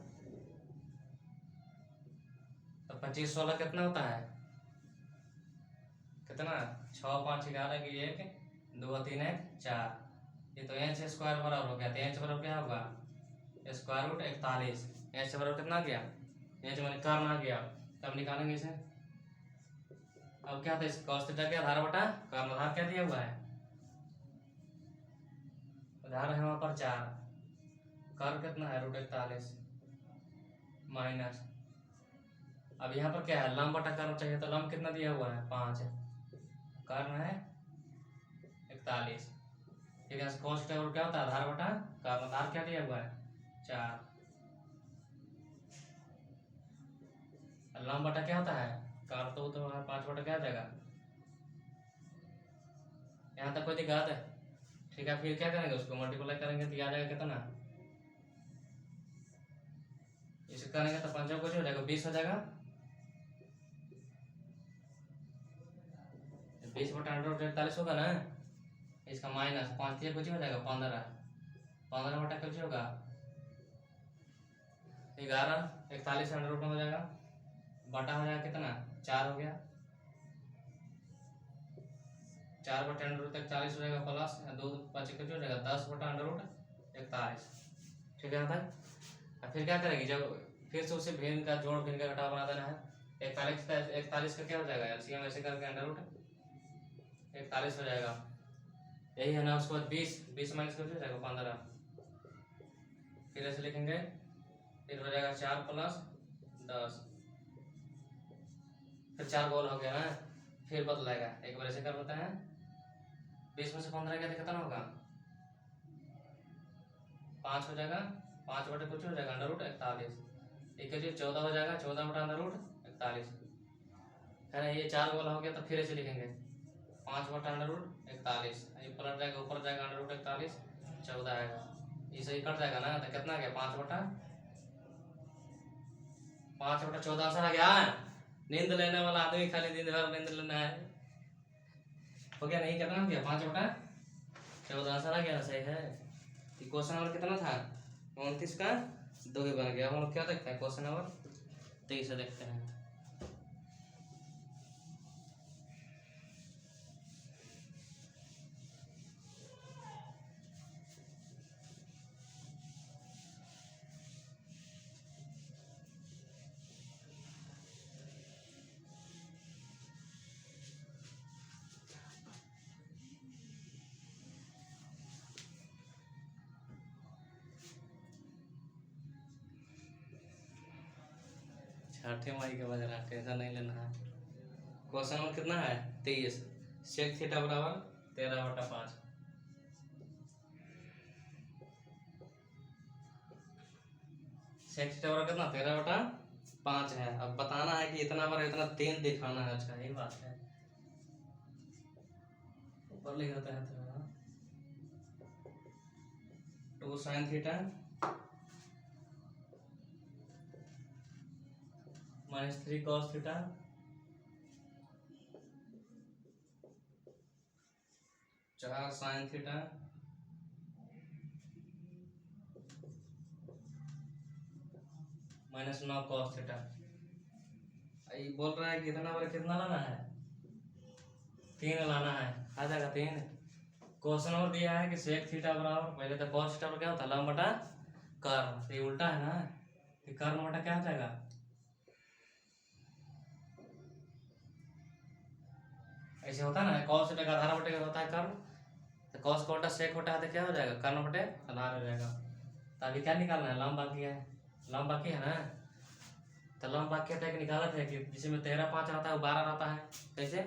तो 25 16 कितना होता है, कितना 6 5 11 की 1 2 3 1 4। ये तो एच स्क्वायर बराबर हो गया, तो एच बराबर क्या होगा स्क्वायर रूट 41। एच बराबर कितना गया, एच मैंने कर्ण आ गया, तब निकालेंगे इसे। अब क्या था, cos थीटा के आधार बटा कर्ण। आधार क्या दिया हुआ है, आधार है वहां पर 4, कर्ण कितना है √41 माइनस। अब यहाँ पर क्या है, लंब बटा कर्ण चाहिए, तो लंब कितना दिया हुआ है 5, कर्ण है 41। ठीक है, cos थीटा क्या होता है, आधार बटा कर्ण। आधार क्या दिया हुआ है 4, लंब बटा क्या होता है कर्ण, तो 5 बटा क्या हो जाएगा यहाँ तक कोई दिक्कत है? ठीक है, फिर क्या करेंगे, उसको मल्टीप्लाई करेंगे तो आ जाएगा कितना, इसे करेंगे तो 5 कुछ हो जाएगा 20 हो जाएगा। 20/√41 होगा ना, इसका माइनस 5 कुछ हो जाएगा 15, 15 कुछ होगा 11, 41 अंडर हो जाएगा, बटा हो जाएगा कितना 4 हो गया, 4/√41 हो जाएगा प्लस 2 5 कुछ हो जाएगा 10/√41। ठीक है भाई। अब फिर क्या करेंगे, जब फिर से उसे भिन्न का जोड़ भिन्न का घटाव बना देना है। 41 का क्या हो जाएगा, एलसीएम ऐसे करके अंडर√41 हो जाएगा, यही है ना। उसके बाद 20 माइनस कुछ हो जाएगा 15, फिर ऐसे लिखेंगे, फिर हो जाएगा 4 + 10, फिर 4 गोल हो गया ना, फिर बदलाएगा, एक बार ऐसे कर लेते हैं। 20 में से 15 गया तो कितना होगा 5 हो जाएगा, 5 बटे कुछ हो जाएगा अंडर√41, एक 14 हो जाएगा, 14/√41 है ना। ये 4 गोला हो गया, तो फिर ऐसे लिखेंगे 5/√41, ये पलट जाएगा, ऊपर जाएगा अंडर√41, 14 आएगा, इसे ही कट जाएगा ना, तो कितना आ गया 5/14 आंसर आ गया। नींद लेने वाला आदमी खाली दिन भर नींद लेना है, हो गया नहीं, कितना हो गया 5/14 आंसर आ गया, सही है। क्वेश्चन नंबर कितना था 29 का 2 ही बन गया। हम लोग क्या देखते हैं, क्वेश्चन नंबर 23 देखते हैं। छठे माई के बज रहा, टेंशन नहीं लेना है। क्वेश्चन नंबर कितना है 23, सेक थीटा बराबर 13/5। सेक थीटा बराबर कितना 13/5 है। अब बताना है कि इतना बार इतना 3 दिखाना है। अच्छा यही बात है, ऊपर लिख देते हैं 2 sin theta -3 cos theta 4 sin theta -9 cos theta. ये बोल रहा है कि इतना बार कितना लाना है 3 लाना है, आ जाएगा 3। क्वेश्चन और दिया है कि सेक थीटा बराबर, पहले तो cos थीटा क्या होता है लंब बटा कर्ण, ये उल्टा है ना, कर्ण बटा क्या हो जाएगा, ऐसे होता है ना, cos थीटा का आधार बटे होता है कर्ण, तो cos का उल्टा sec होता है तो क्या हो जाएगा कर्ण बटे आधार हो जाएगा। तो अभी क्या निकालना है, लंब बाकी है, लंब बाकी है ना, तो लंब बाकी है तो एक निकाला था कि जिसमें 13/5 रहता है वो 12 रहता है। कैसे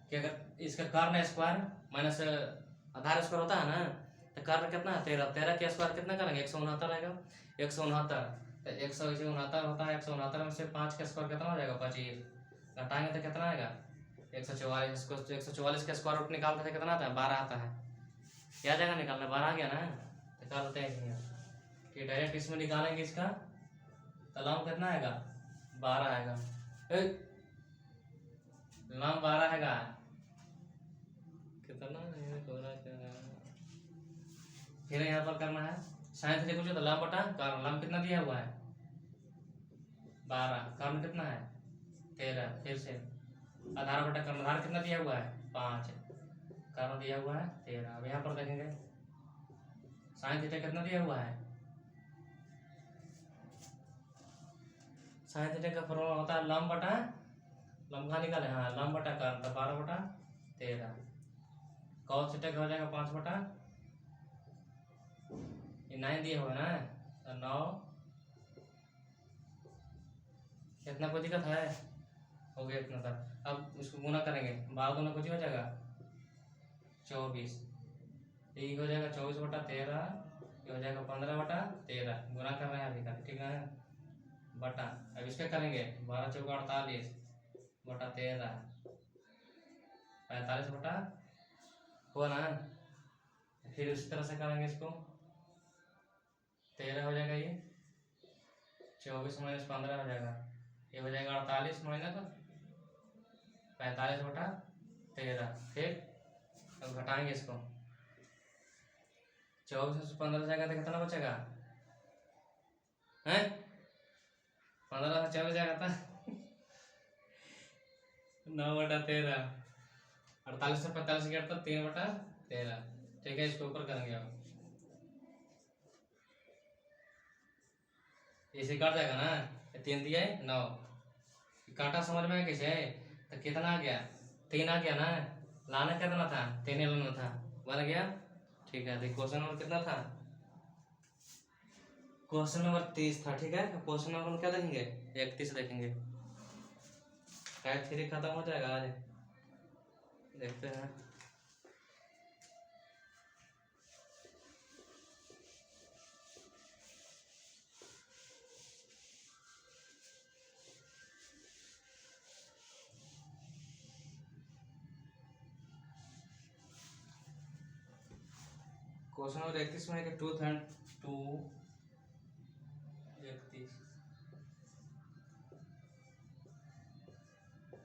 कि अगर इसका कर्ण स्क्वायर माइनस आधार स्क्वायर होता है ना, तो कर्ण कितना है 13 के स्क्वायर कितना करेंगे 169 आएगा, 169 तो 169 होता है, 169 में से 5 का स्क्वायर कितना हो जाएगा 25, घटाएंगे तो कितना आएगा 144, 144 का स्क्वायर रूट निकालते थे कितना आता है 12 आता है, क्या जगह निकालना 12 आ गया ना, तो कर देते हैं कि डायरेक्ट इसमें निकालेंगे इसका, तो लंब कितना आएगा 12 आएगा, लंब 12 आएगा कितना, फिर यहाँ पर करना है साइन थीटा कुछ तो लंब बटा कर्ण, लंब कितना दिया हुआ है 12, कर्ण कितना है 13, फिर से आधार बटा कर्ण, आधार कितना दिया हुआ है 5, कर्ण दिया हुआ है 13। अब यहाँ पर देखेंगे साइन थीटा कितना दिया हुआ है, साइन थीटा का फॉर्मूला होता है लंब बटा, लंब कहाँ निकाले, हाँ लंब बटा कर्ण, तो 12/13, कॉस थीटा का हो जाएगा 5 ये 9 दिया हुआ है ना, तो 9 कितना कोई दिक्कत है, हो गया इतना था। अब इसको गुना करेंगे, 12 गुना कुछ हो जाएगा 24, ये हो जाएगा 24/13, ये हो जाएगा 15/13, गुना कर रहे हैं अभी का, ठीक है बटा। अब इसका करेंगे 12 चौका 48/13, 45/, हुआ ना। फिर उसी तरह से करेंगे इसको, 13 हो जाएगा, ये 24 माइनस 15 हो जाएगा, ये हो जाएगा 48 माइनस 45/13। फिर अब घटाएंगे इसको, 24 से 15 जाएगा तो कितना बचेगा है, 15 से 24 जाएगा था 9/13, 48 से 45 गया था 3/13। ठीक है, इसको ऊपर करेंगे अब, इसे काट जाएगा ना, 3 दिया है 9, काटा समझ में कैसे है, तो कितना आ गया 3 आ गया ना, लाना कितना था 3 लाना था, बन गया। ठीक है, क्वेश्चन नंबर कितना था, क्वेश्चन नंबर 30 था। ठीक है, क्वेश्चन नंबर हम क्या देखेंगे 31 देखेंगे। टाइप 3 खत्म हो जाएगा आज, देखते हैं। क्वेश्चन नंबर 31 में है कि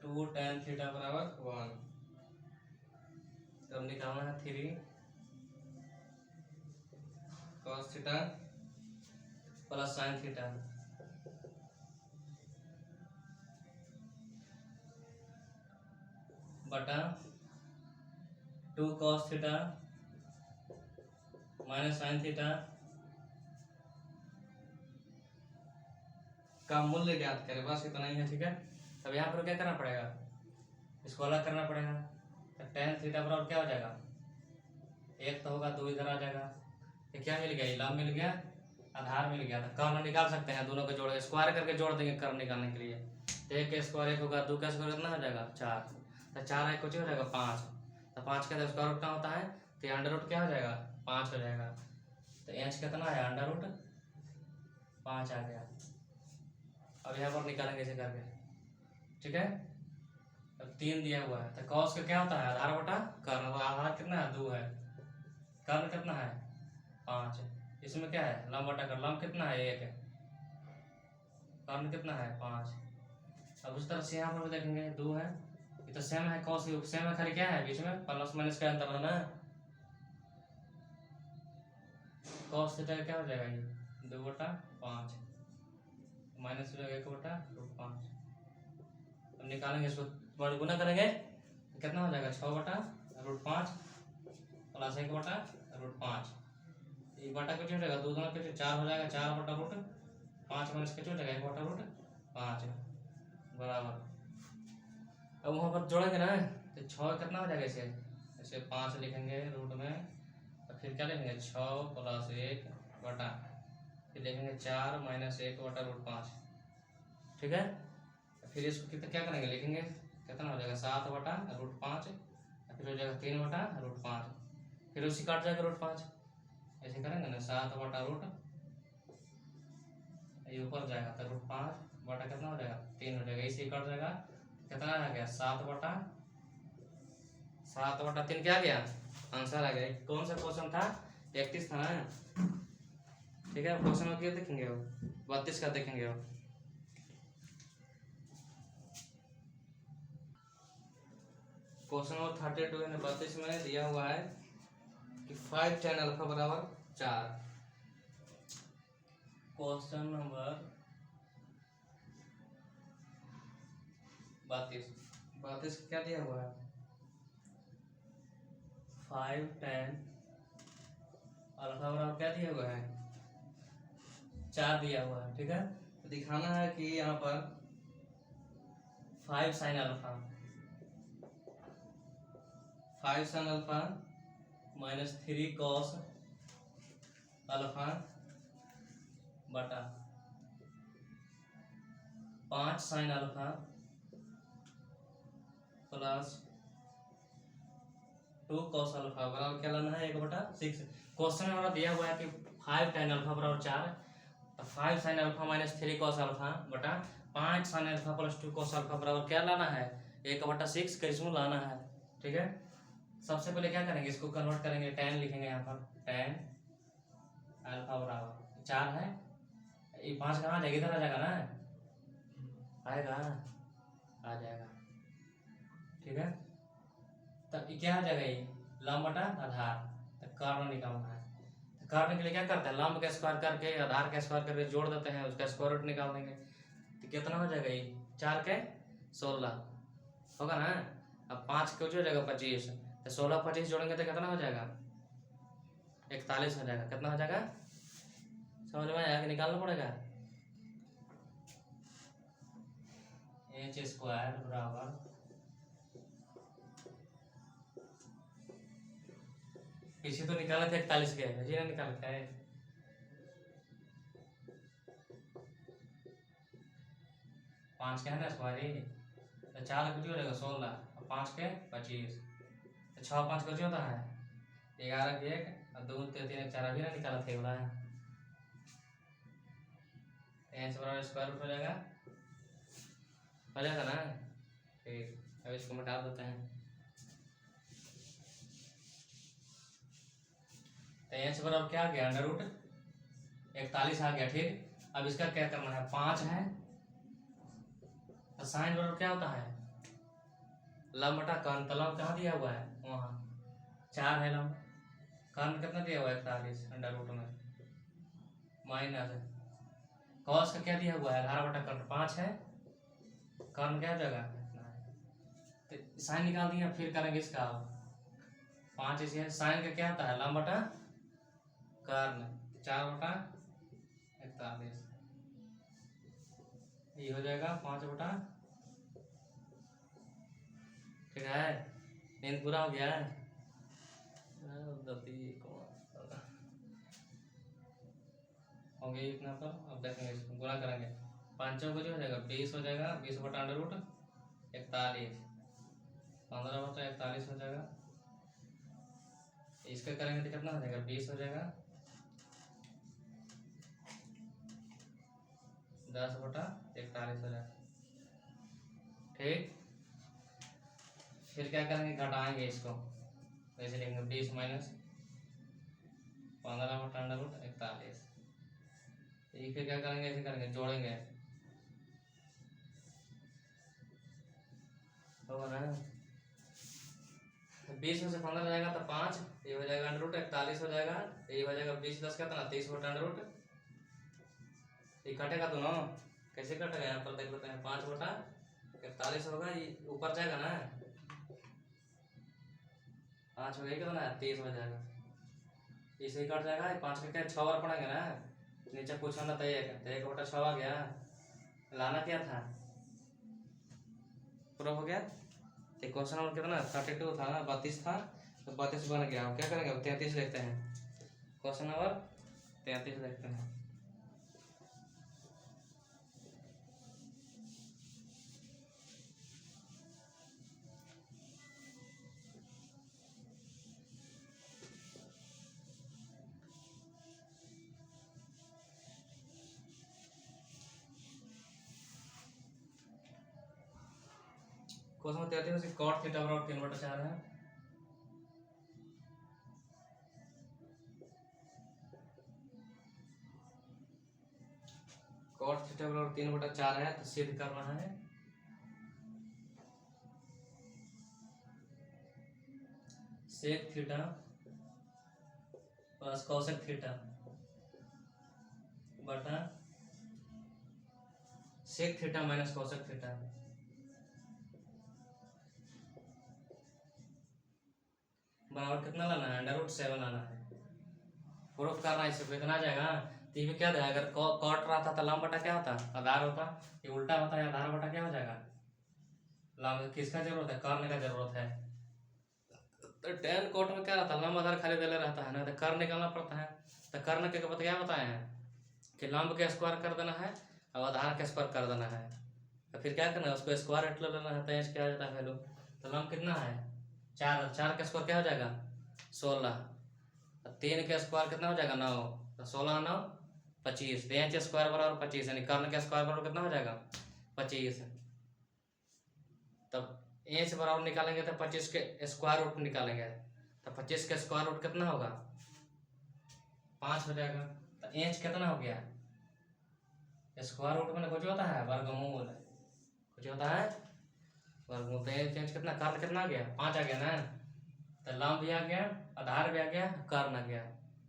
2 tan थीटा बराबर 1। तब निकालना है 3 cos theta plus sin theta बटा 2 cos theta minus sin theta का मूल्य ज्ञात करें, बस इतना ही है। ठीक है, अब यहाँ पर क्या करना पड़ेगा, इसको अलग करना पड़ेगा। तो tan थीटा बराबर क्या हो जाएगा, 1 तो होगा, 2 इधर आ जाएगा, ये क्या मिल गया, लंब मिल गया, आधार मिल गया। तो कर्ण निकाल सकते हैं, दोनों को जोड़ स्क्वायर करके जोड़ देंगे कर्ण निकालने के लिए। तो 1 का स्क्वायर 1 होगा, 2 का स्क्वायर कितना हो जाएगा 4, तो 4 1 कुछ हो जाएगा 5, तो 5 का स्क्वायर रूट क्या होता है, तो अंडर रूट क्या हो जाएगा 5 हो जाएगा। तो इंच कितना है अंडर रूट 5 आ गया। अब यहाँ पर निकालेंगे ऐसे करके। ठीक है, अब 3 दिया हुआ है, तो कॉस का क्या होता है आधार बटा कर्ण, आधार कितना है 2 है, कर्ण कितना है 5, इसमें क्या है लंब बटा कर्ण, लंब कितना है 1 है, कर्ण कितना है 5। अब उस तरह से यहाँ पर भी देखेंगे 2 है, ये तो सेम है, कॉस सेम है, खाली क्या है बीच में प्लस माइनस का अंतर है ना। कॉस थीटा क्या हो जाएगा, ये 2/5 माइनस 1/√5। अब निकालेंगे इसको, गुना करेंगे कितना हो जाएगा 6/√5 प्लस 1/√5, एक बटा कितना हो जाएगा 2 2 कितना 4 हो जाएगा, 4/√5 माइनस कितना हो जाएगा 1/√5 बराबर। अब वहाँ पर जोड़ेंगे ना, तो 6 कितना हो जाएगा, ऐसे 5 लिखेंगे रूट में, और फिर क्या लिखेंगे 6 प्लस 1 बटा, फिर लिखेंगे 4 माइनस 1/√5। ठीक है, फिर इसको कितना क्या करेंगे, लिखेंगे कितना हो जाएगा 7/√5, फिर हो जाएगा 3/√5, फिर उसी काट जाएगा √5, ऐसे करेंगे ना 7/√, ये ऊपर जाएगा तो √5 बटा कितना हो जाएगा 3 हो जाएगा, इसी कट जाएगा, कितना आ गया 7/3 क्या आ गया आंसर आ गया। कौन सा क्वेश्चन था 31 था ना। ठीक है, क्वेश्चन नंबर क्या देखेंगे, 32 का देखेंगे। क्वेश्चन नंबर 32 है 32 में दिया हुआ है कि 5 tan अल्फा बराबर 4। क्वेश्चन नंबर 32 क्या दिया हुआ है, 5 tan अल्फा बराबर क्या दिया हुआ है 4 दिया हुआ है। ठीक है, तो दिखाना है कि यहाँ पर 5 sin alpha minus 3 cos alpha बटा 5 sin alpha plus 2 cos alpha बराबर क्या लाना है 1/6। क्वेश्चन में हमारा दिया हुआ है कि 5 tan अल्फा बराबर 4, 5 sin alpha minus 3 cos alpha बटा 5 sin alpha plus 2 cos alpha बराबर क्या लाना है 1/6 का इसमें लाना है। ठीक है, सबसे पहले क्या करेंगे, इसको कन्वर्ट करेंगे, tan लिखेंगे यहाँ पर, tan अल्फा बराबर 4 है, ये 5 कहाँ जाएगा, इधर आ जाएगा ना, आएगा, आ जाएगा, ठीक है। तब ये क्या आ जाएगा, ये लंब बटा आधार, तो कर्ण निकालना है। तो कर्ण के लिए क्या करते हैं, लंब का स्क्वायर करके आधार का स्क्वायर करके जोड़ देते हैं, उसका स्क्वायर रूट निकाल देंगे। तो कितना हो जाएगा, ये 4 के 16 होगा ना। अब 5 के हो जाएगा 25, तो 16 25 जोड़ेंगे तो कितना हो जाएगा, 41 हो जाएगा। कितना हो जाएगा, समझ में आया कि निकालना पड़ेगा। एच स्क्वायर बराबर पीछे तो निकाले थे 41 के, जी ना निकाले थे, पाँच के है ना स्क्वायर, तो 4 कुछ हो जाएगा 16 और 5 के 25, तो 6 5 कुछ होता है 11 के 1 और 2 3 1 4 अभी ना निकाला थे बोला है। एच बराबर स्क्वायर रूट हो जाएगा ना। ठीक, अब इसको मिटा देते हैं। तो एच बराबर क्या आ गया, अंडर रूट 41 आ गया, ठीक। अब इसका क्या करना है, 5 है, तो साइन बराबर क्या होता है, लंब बटा कर्ण, तो लंब कहाँ दिया हुआ है, वहाँ 4 है लंब, कर्ण कितना दिया हुआ है 41 अंडर रूट में माइनस कॉस का क्या दिया हुआ है, आधार बटा कर्ण 5 है, कर्ण क्या जगह इतना है, तो साइन निकाल दिया। फिर करेंगे इसका 5 इसे, साइन का क्या होता है, लंब बटा कर्ण 4 बटा 41, ये हो जाएगा 5 बटा, ठीक है। नींद पूरा हो गया है, हो गया इतना पर। अब देखेंगे इसको गुणा करेंगे, 5 चौक हो जाएगा 20 हो जाएगा, 20 बटा अंडर रूट 41, 15 बटा 41 हो जाएगा। इसका करेंगे तो कितना हो जाएगा, 20 हो जाएगा, 10 बटा 41 हो जाएगा, ठीक। फिर क्या करेंगे, घटाएंगे इसको, ऐसे लिखेंगे 20 माइनस 15 बटा अंडर रूट 41, फिर क्या करेंगे, ऐसे करेंगे, जोड़ेंगे, होगा ना। 20 में से 15 जाएगा तो 5, ये हो जाएगा अंडर रूट 41 हो जाएगा, ये हो जाएगा 20 10 कितना 30 बटा अंडर रूट, ये कटेगा दोनों, कैसे कटेगा, यहाँ पर देख लेते हैं, 5 बटा 41 होगा, ये ऊपर जाएगा ना, 5 हो गया कितना 30 हो जाएगा, इसे ही कट जाएगा, 5 के क्या 6 बार पढ़ेंगे ना, नीचे कुछ होना तो 1 बटा 6 आ गया, लाना क्या था, पूरा हो गया। तो क्वेश्चन नंबर कितना 32 था ना, 32 था, तो 32 बन गया। अब क्या करेंगे, 33 लिखते हैं, क्वेश्चन नंबर 33 लिखते हैं। क्वेश्चन नंबर 33 में कॉट थीटा बराबर 3 बटा 4 है, कॉट थीटा बराबर 3 बटा 4 है, तो सिद्ध करना है sec theta plus cosec theta बटा sec theta minus cosec theta बराबर कितना लाना है, अंडर रूट 7 लाना है। प्रूफ करना है, इससे इतना आ जाएगा। तो ये क्या था, अगर कॉट रहा था तो लंब बटा क्या होता, आधार होता, ये उल्टा होता है, आधार बटा क्या हो जाएगा, लंब। किसका जरूरत है, कर्ण का जरूरत है। तो टेन कोट में क्या रहता है, लंब आधार खाली देले रहता है ना, तो कर्ण निकालना पड़ता है। तो कर्ण के क्या बताए हैं कि लंब के स्क्वायर कर देना है और आधार का स्क्वायर कर देना है। तो फिर क्या करना है, उसको स्क्वायर हट लेना है, तो एच क्या आ जाता है वैल्यू। तो लंब कितना है 4, 4 का स्क्वायर क्या हो जाएगा 16, 3 का स्क्वायर कितना हो जाएगा 9, तो 16 9 25, तो एच स्क्वायर बराबर 25, यानी कर्ण का स्क्वायर बराबर कितना हो जाएगा 25। तब इंच बराबर निकालेंगे तो 25 के स्क्वायर रूट निकालेंगे, तो 25 का स्क्वायर रूट कितना होगा? 5 हो जाएगा। तो इंच कितना हो गया? स्क्वायर रूट में कुछ होता है वर्गमूल, कुछ होता है वर्गमूल। तो इंच कितना, कर्ण कितना आ गया? 5 आ गया ना। तो लंब भी आ गया, आधार भी आ गया, कर्ण आ गया,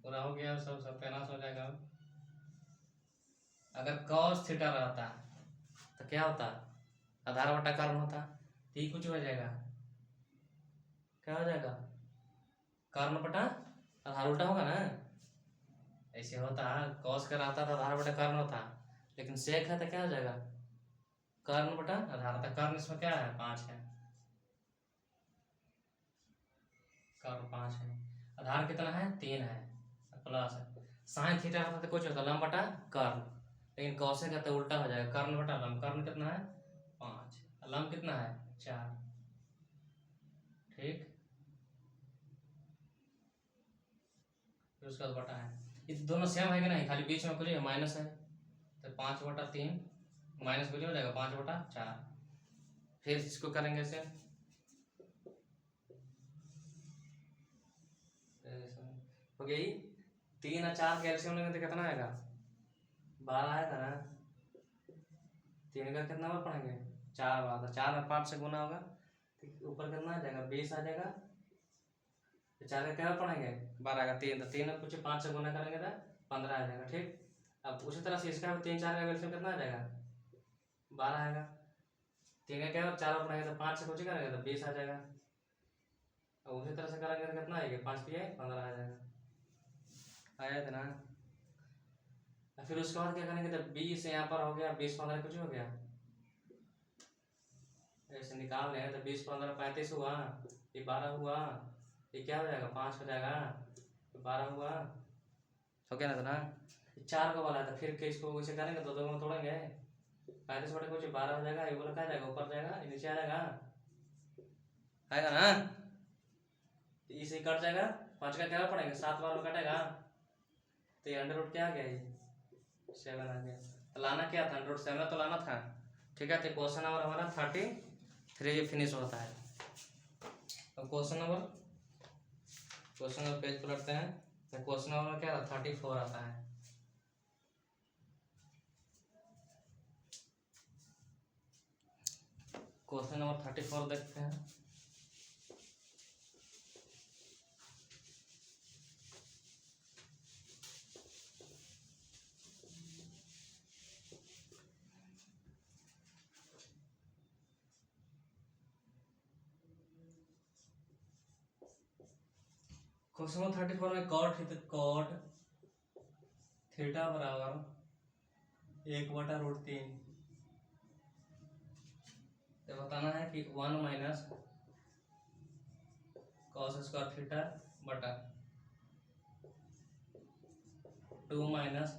पूरा हो गया। सब सत्यानाश हो जाएगा। अगर cos थीटा रहता तो क्या होता? आधार बटा कर्ण होता। तो ये कुछ हो जाएगा, क्या हो जाएगा? कर्ण बटा आधार उल्टा होगा ना। ऐसे होता, cos का रहता तो आधार बटा कर्ण होता, लेकिन सेक है तो क्या हो जाएगा? कर्ण बटा आधार। तो कर्ण इसमें क्या है? 5 है, कर्ण 5 है। आधार कितना है? 3 है, प्लस है। साइन थीटा होता तो कुछ होता लंब बटा कर्ण, लेकिन कौसे का तो उल्टा हो जाएगा, कर्ण बटा लंब। कर्ण कितना है? 5, लंब कितना है? 4। ठीक, फिर उसका बटा है। ये दोनों सेम है कि नहीं, खाली बीच में कुछ माइनस है, तो 5/3 माइनस कुछ हो जाएगा 5/4। फिर इसको करेंगे ऐसे, हो गई। 3 और 4 कैल्शियम लेंगे तो कितना आएगा? 12 आएगा ना। 3 का कितना बार पढ़ेंगे? 4 बार। तो 4 और 5 से गुना होगा, तो ऊपर कितना आ जाएगा? 20 आ जाएगा। तो 4 का क्या बार पढ़ेंगे? 12 आएगा। 3 तो 3 कुछ 5 से गुना करेंगे तो 15 आ जाएगा। ठीक, अब उसी तरह से इसका 3 4 का कैल्शियम कितना आ जाएगा? 12 आएगा। 3 का क्या बार 4 बार पढ़ेंगे तो 5 से कुछ करेंगे तो 20 आ जाएगा। और उसी तरह से करेंगे तो कितना आएगा? 5 दिए 15 आ जाएगा। आया था ना। फिर उसके बाद क्या करेंगे? तो 20 यहाँ पर हो गया, 20 15 कुछ हो गया, ऐसे निकाल रहे हैं। तो 20 15 35 हुआ, ये 12 हुआ, ये क्या हो जाएगा? 5 हो जाएगा, 12 हुआ, हो गया ना। 4 को बोला था, फिर के इसको वैसे करेंगे तो 2 में तोड़ेंगे, 35 बटे कुछ 12 हो जाएगा। ये बोला क्या जाएगा? ऊपर जाएगा, नीचे आ जाएगा, आएगा ना। इसे कट जाएगा, 5 का क्या पड़ेगा? 7 बार में कटेगा, तो ये अंडर रूट क्या आ गया? ये 7 आ गया। तो लाना क्या था? अंडर रूट 7 तो लाना था। ठीक है, तो क्वेश्चन नंबर हमारा 33 फिनिश होता है। अब क्वेश्चन नंबर पेज पलटते हैं, तो क्वेश्चन नंबर क्या आता? 34 आता है। क्वेश्चन नंबर 34 देखते हैं। क्वेश्चन नंबर 34 में कॉट थीटा बराबर 1/√3। तो बताना है कि 1 माइनस कॉस स्क्वायर थीटा बटा 2 माइनस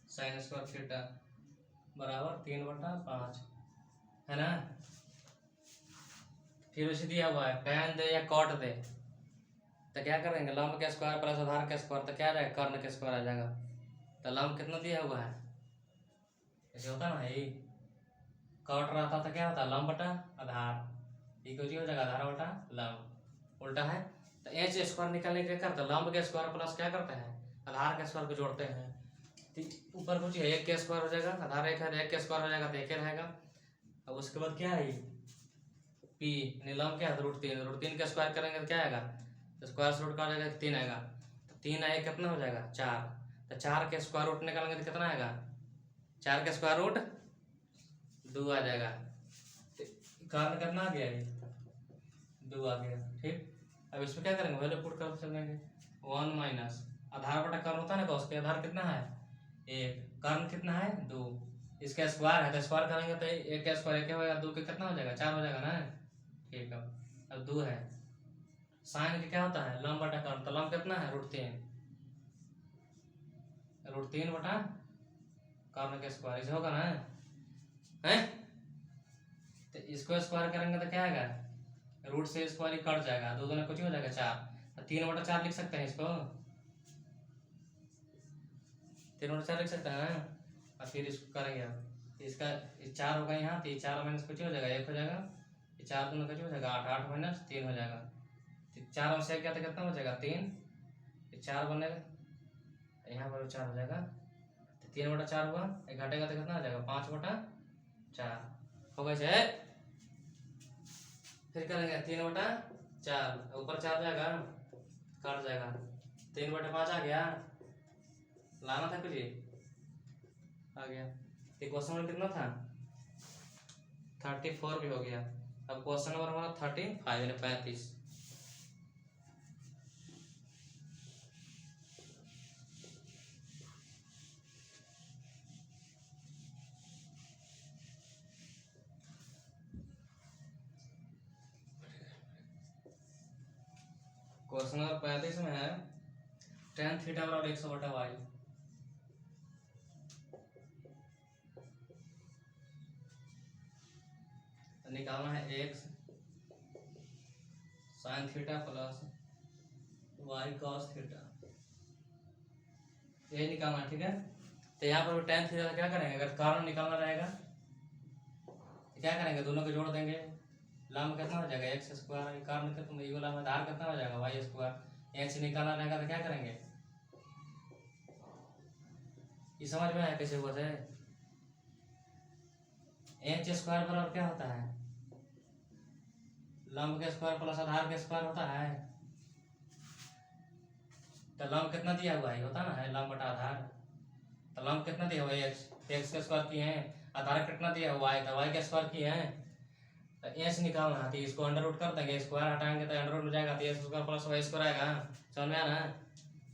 साइन स्क्वायर थीटा बराबर 3/5 है ना। फिर उसे दिया हुआ है tan दे या कॉट दे, तो क्या करेंगे? लंब के स्क्वायर प्लस आधार के स्क्वायर, तो क्या आ जाएगा? कर्ण के स्क्वायर आ जाएगा। तो लंब कितना दिया हुआ है? ऐसे होता ना, ये कॉट रहता तो क्या होता? लंब बटा आधार, ये कुछ हो जाएगा आधार बटा लंब, उल्टा है। तो एच स्क्वायर निकालने के लिए क्या करते हैं? लंब के स्क्वायर प्लस क्या करते हैं? आधार के स्क्वायर को जोड़ते हैं। तो ऊपर कुछ है 1 के स्क्वायर हो जाएगा, आधार 1 है, 1 के स्क्वायर हो जाएगा तो 1 रहेगा। अब उसके बाद क्या है? पी लंब क्या है? √3 का स्क्वायर करेंगे तो क्या आएगा? तो स्क्वायर से रूट का आ जाएगा 3 आएगा। तो 3 आए कितना हो जाएगा? 4। तो 4 के स्क्वायर रूट निकालेंगे तो कितना आएगा? 4 के स्क्वायर रूट 2 आ जाएगा। तो कारण कितना आ गया? ये 2 आ गया। ठीक, अब इसमें क्या करेंगे? वैल्यू पुट कर चलेंगे। 1 माइनस आधार बटा कर्ण होता है ना, उसके आधार कितना है? 1, कर्ण कितना है? 2, इसका स्क्वायर है तो स्क्वायर करेंगे तो 1 का स्क्वायर 1 होगा, 2 के कितना हो जाएगा? 4 हो जाएगा ना। ठीक है, अब 2 है। साइन के क्या होता है? लंब बटा कर्ण, तो लंब कितना है? √3, √3 बटा कर्ण के स्क्वायर, इसे होगा ना है। तो इसको स्क्वायर करेंगे तो क्या आएगा? रूट से स्क्वायर कट जाएगा, 2 दूना कुछ हो जाएगा 4। 3/4 लिख सकते हैं इसको, 3/4 लिख सकते हैं ना। और फिर इसको करेंगे, अब इसका 4 होगा यहाँ, तो 4 माइनस कुछ हो जाएगा 1 हो जाएगा, 4 दूना कितना हो जाएगा 8, 8 माइनस 3 हो जाएगा। तो 4 में से क्या तो कितना बचेगा 3, 4 बनेगा, यहाँ पर 4 हो जाएगा। तो 3/4 हुआ, एक घटेगा तो कितना हो जाएगा 5/4 होगा से। फिर करेंगे 3/4, ऊपर 4 जाएगा कट जाएगा, 3/5 आ गया, लाना था कुछ आ गया। तो क्वेश्चन नंबर कितना था 34 भी हो गया। अब क्वेश्चन नंबर हमारा 35 यानी 35। क्वेश्चन नंबर 35 में है tan थीटा बराबर 100/y। निकालना है x sin theta plus y cos theta, यही निकालना है। ठीक है, तो यहाँ पर tan थीटा क्या करेंगे, अगर कारण निकालना रहेगा तो क्या करेंगे, दोनों को जोड़ देंगे, लंब कितना हो जाएगा x², कारण कितना ये वाला आधार कितना हो जाएगा y²। x निकालना रहेगा तो क्या करेंगे, ये समझ में आया कैसे हुआ है। h² बराबर क्या होता है, लंब के स्क्वायर प्लस आधार के स्क्वायर होता है। तो लंब कितना दिया हुआ है होता ना है लंब बटा आधार। तो लंब कितना दिया हुआ है x के स्क्वायर किए हैं, आधार कितना दिया हुआ है तो y के स्क्वायर किए हैं। तो h निकालना है तो इसको अंडर रूट कर देंगे, स्क्वायर हटाएंगे तो अंडर रूट हो जाएगा, तो x² प्लस y² आएगा। समझ में आना,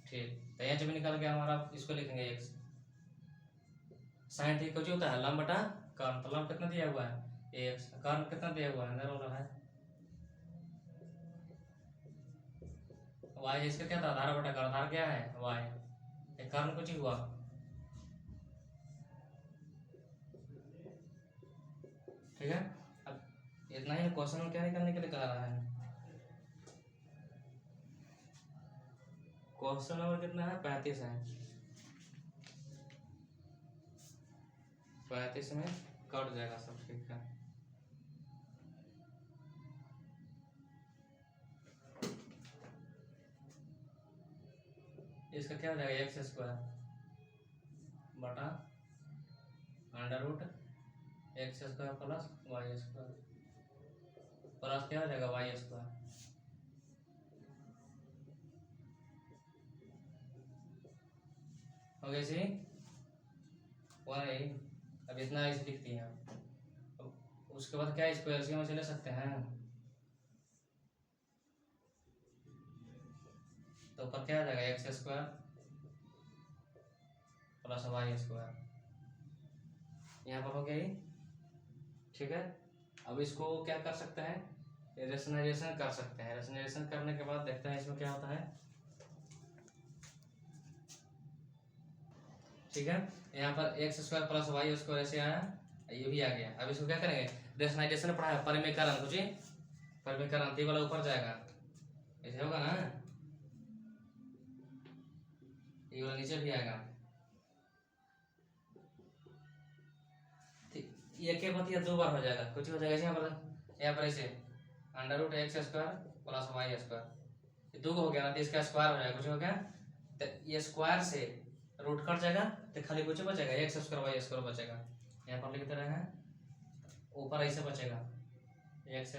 ठीक। तो h भी निकल गया हमारा, इसको लिखेंगे x साइन थीटा कुछ होता है लंब बटा कर्ण। तो लंब कितना दिया हुआ है x, कर्ण कितना दिया हुआ है अंदर वाला है y। इसका क्या था आधार बटा कर्ण, आधार क्या है y, कर्ण कुछ ही हुआ। ठीक है, अब इतना ही क्वेश्चन में क्या निकालने के लिए कह रहा है। क्वेश्चन नंबर कितना है 35 है, 35 में कट जाएगा सब। ठीक है, इसका क्या हो जाएगा x² बटा under root x² plus y² plus क्या हो जाएगा y²। हो गया जी, वही अब इतना ऐसे दिखती है। उसके बाद क्या इसको एलसीएम में से ले सकते हैं, तो ऊपर क्या आ जाएगा x² प्लस y², यहाँ पर हो गया ये। ठीक है, अब इसको क्या कर सकते हैं, रेशनलाइजेशन कर सकते हैं। रेशनलाइजेशन करने के बाद देखते हैं इसमें क्या होता है। ठीक है, यहाँ पर x² प्लस y² ऐसे आया, ये भी आ गया। अब इसको क्या करेंगे, रेशनलाइजेशन पढ़ा है, परिमेयकरण कुछ परिमेयकरण, ती वाला ऊपर जाएगा, ऐसे होगा ना, ये वाला नीचे भी आएगा। ये के बतिया 2 बार हो जाएगा, कुछ हो जाएगा यहाँ पर ऐसे under root x² plus y², ये 2 हो गया ना, तो इसका स्क्वायर हो जाएगा, कुछ हो गया। तो ये स्क्वायर से रूट कट जाएगा तो खाली कुछ बचेगा x² y² बचेगा। यहाँ पर लिखते रहे ऊपर ऐसे बचेगा x²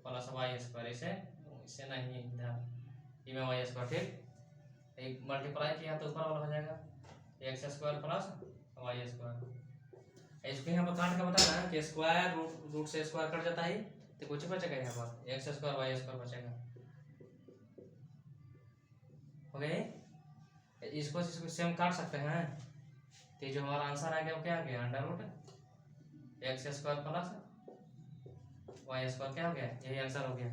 प्लस y², ऐसे नहीं इधर में y²। ठीक, मल्टीप्लाई किया तो ऊपर वाला हो जाएगा x² प्लस y²। इसको यहाँ पर काट के बताना कि स्क्वायर रूट से स्क्वायर कट जाता है, तो कुछ बचेगा यहाँ पर x² y² बचेगा। हो गए, इसको सेम काट सकते हैं। तो जो हमारा आंसर आ गया वो क्या आ गया, under root x² plus y² क्या हो गया, यही आंसर हो गया।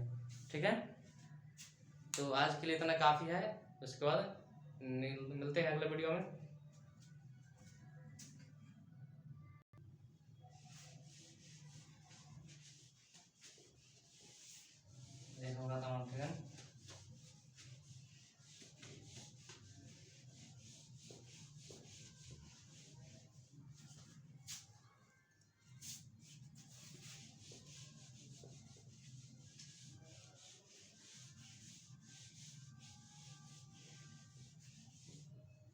ठीक है, तो आज के लिए इतना काफी है, उसके बाद मिलते हैं अगले वीडियो में। देखो, ठीक है।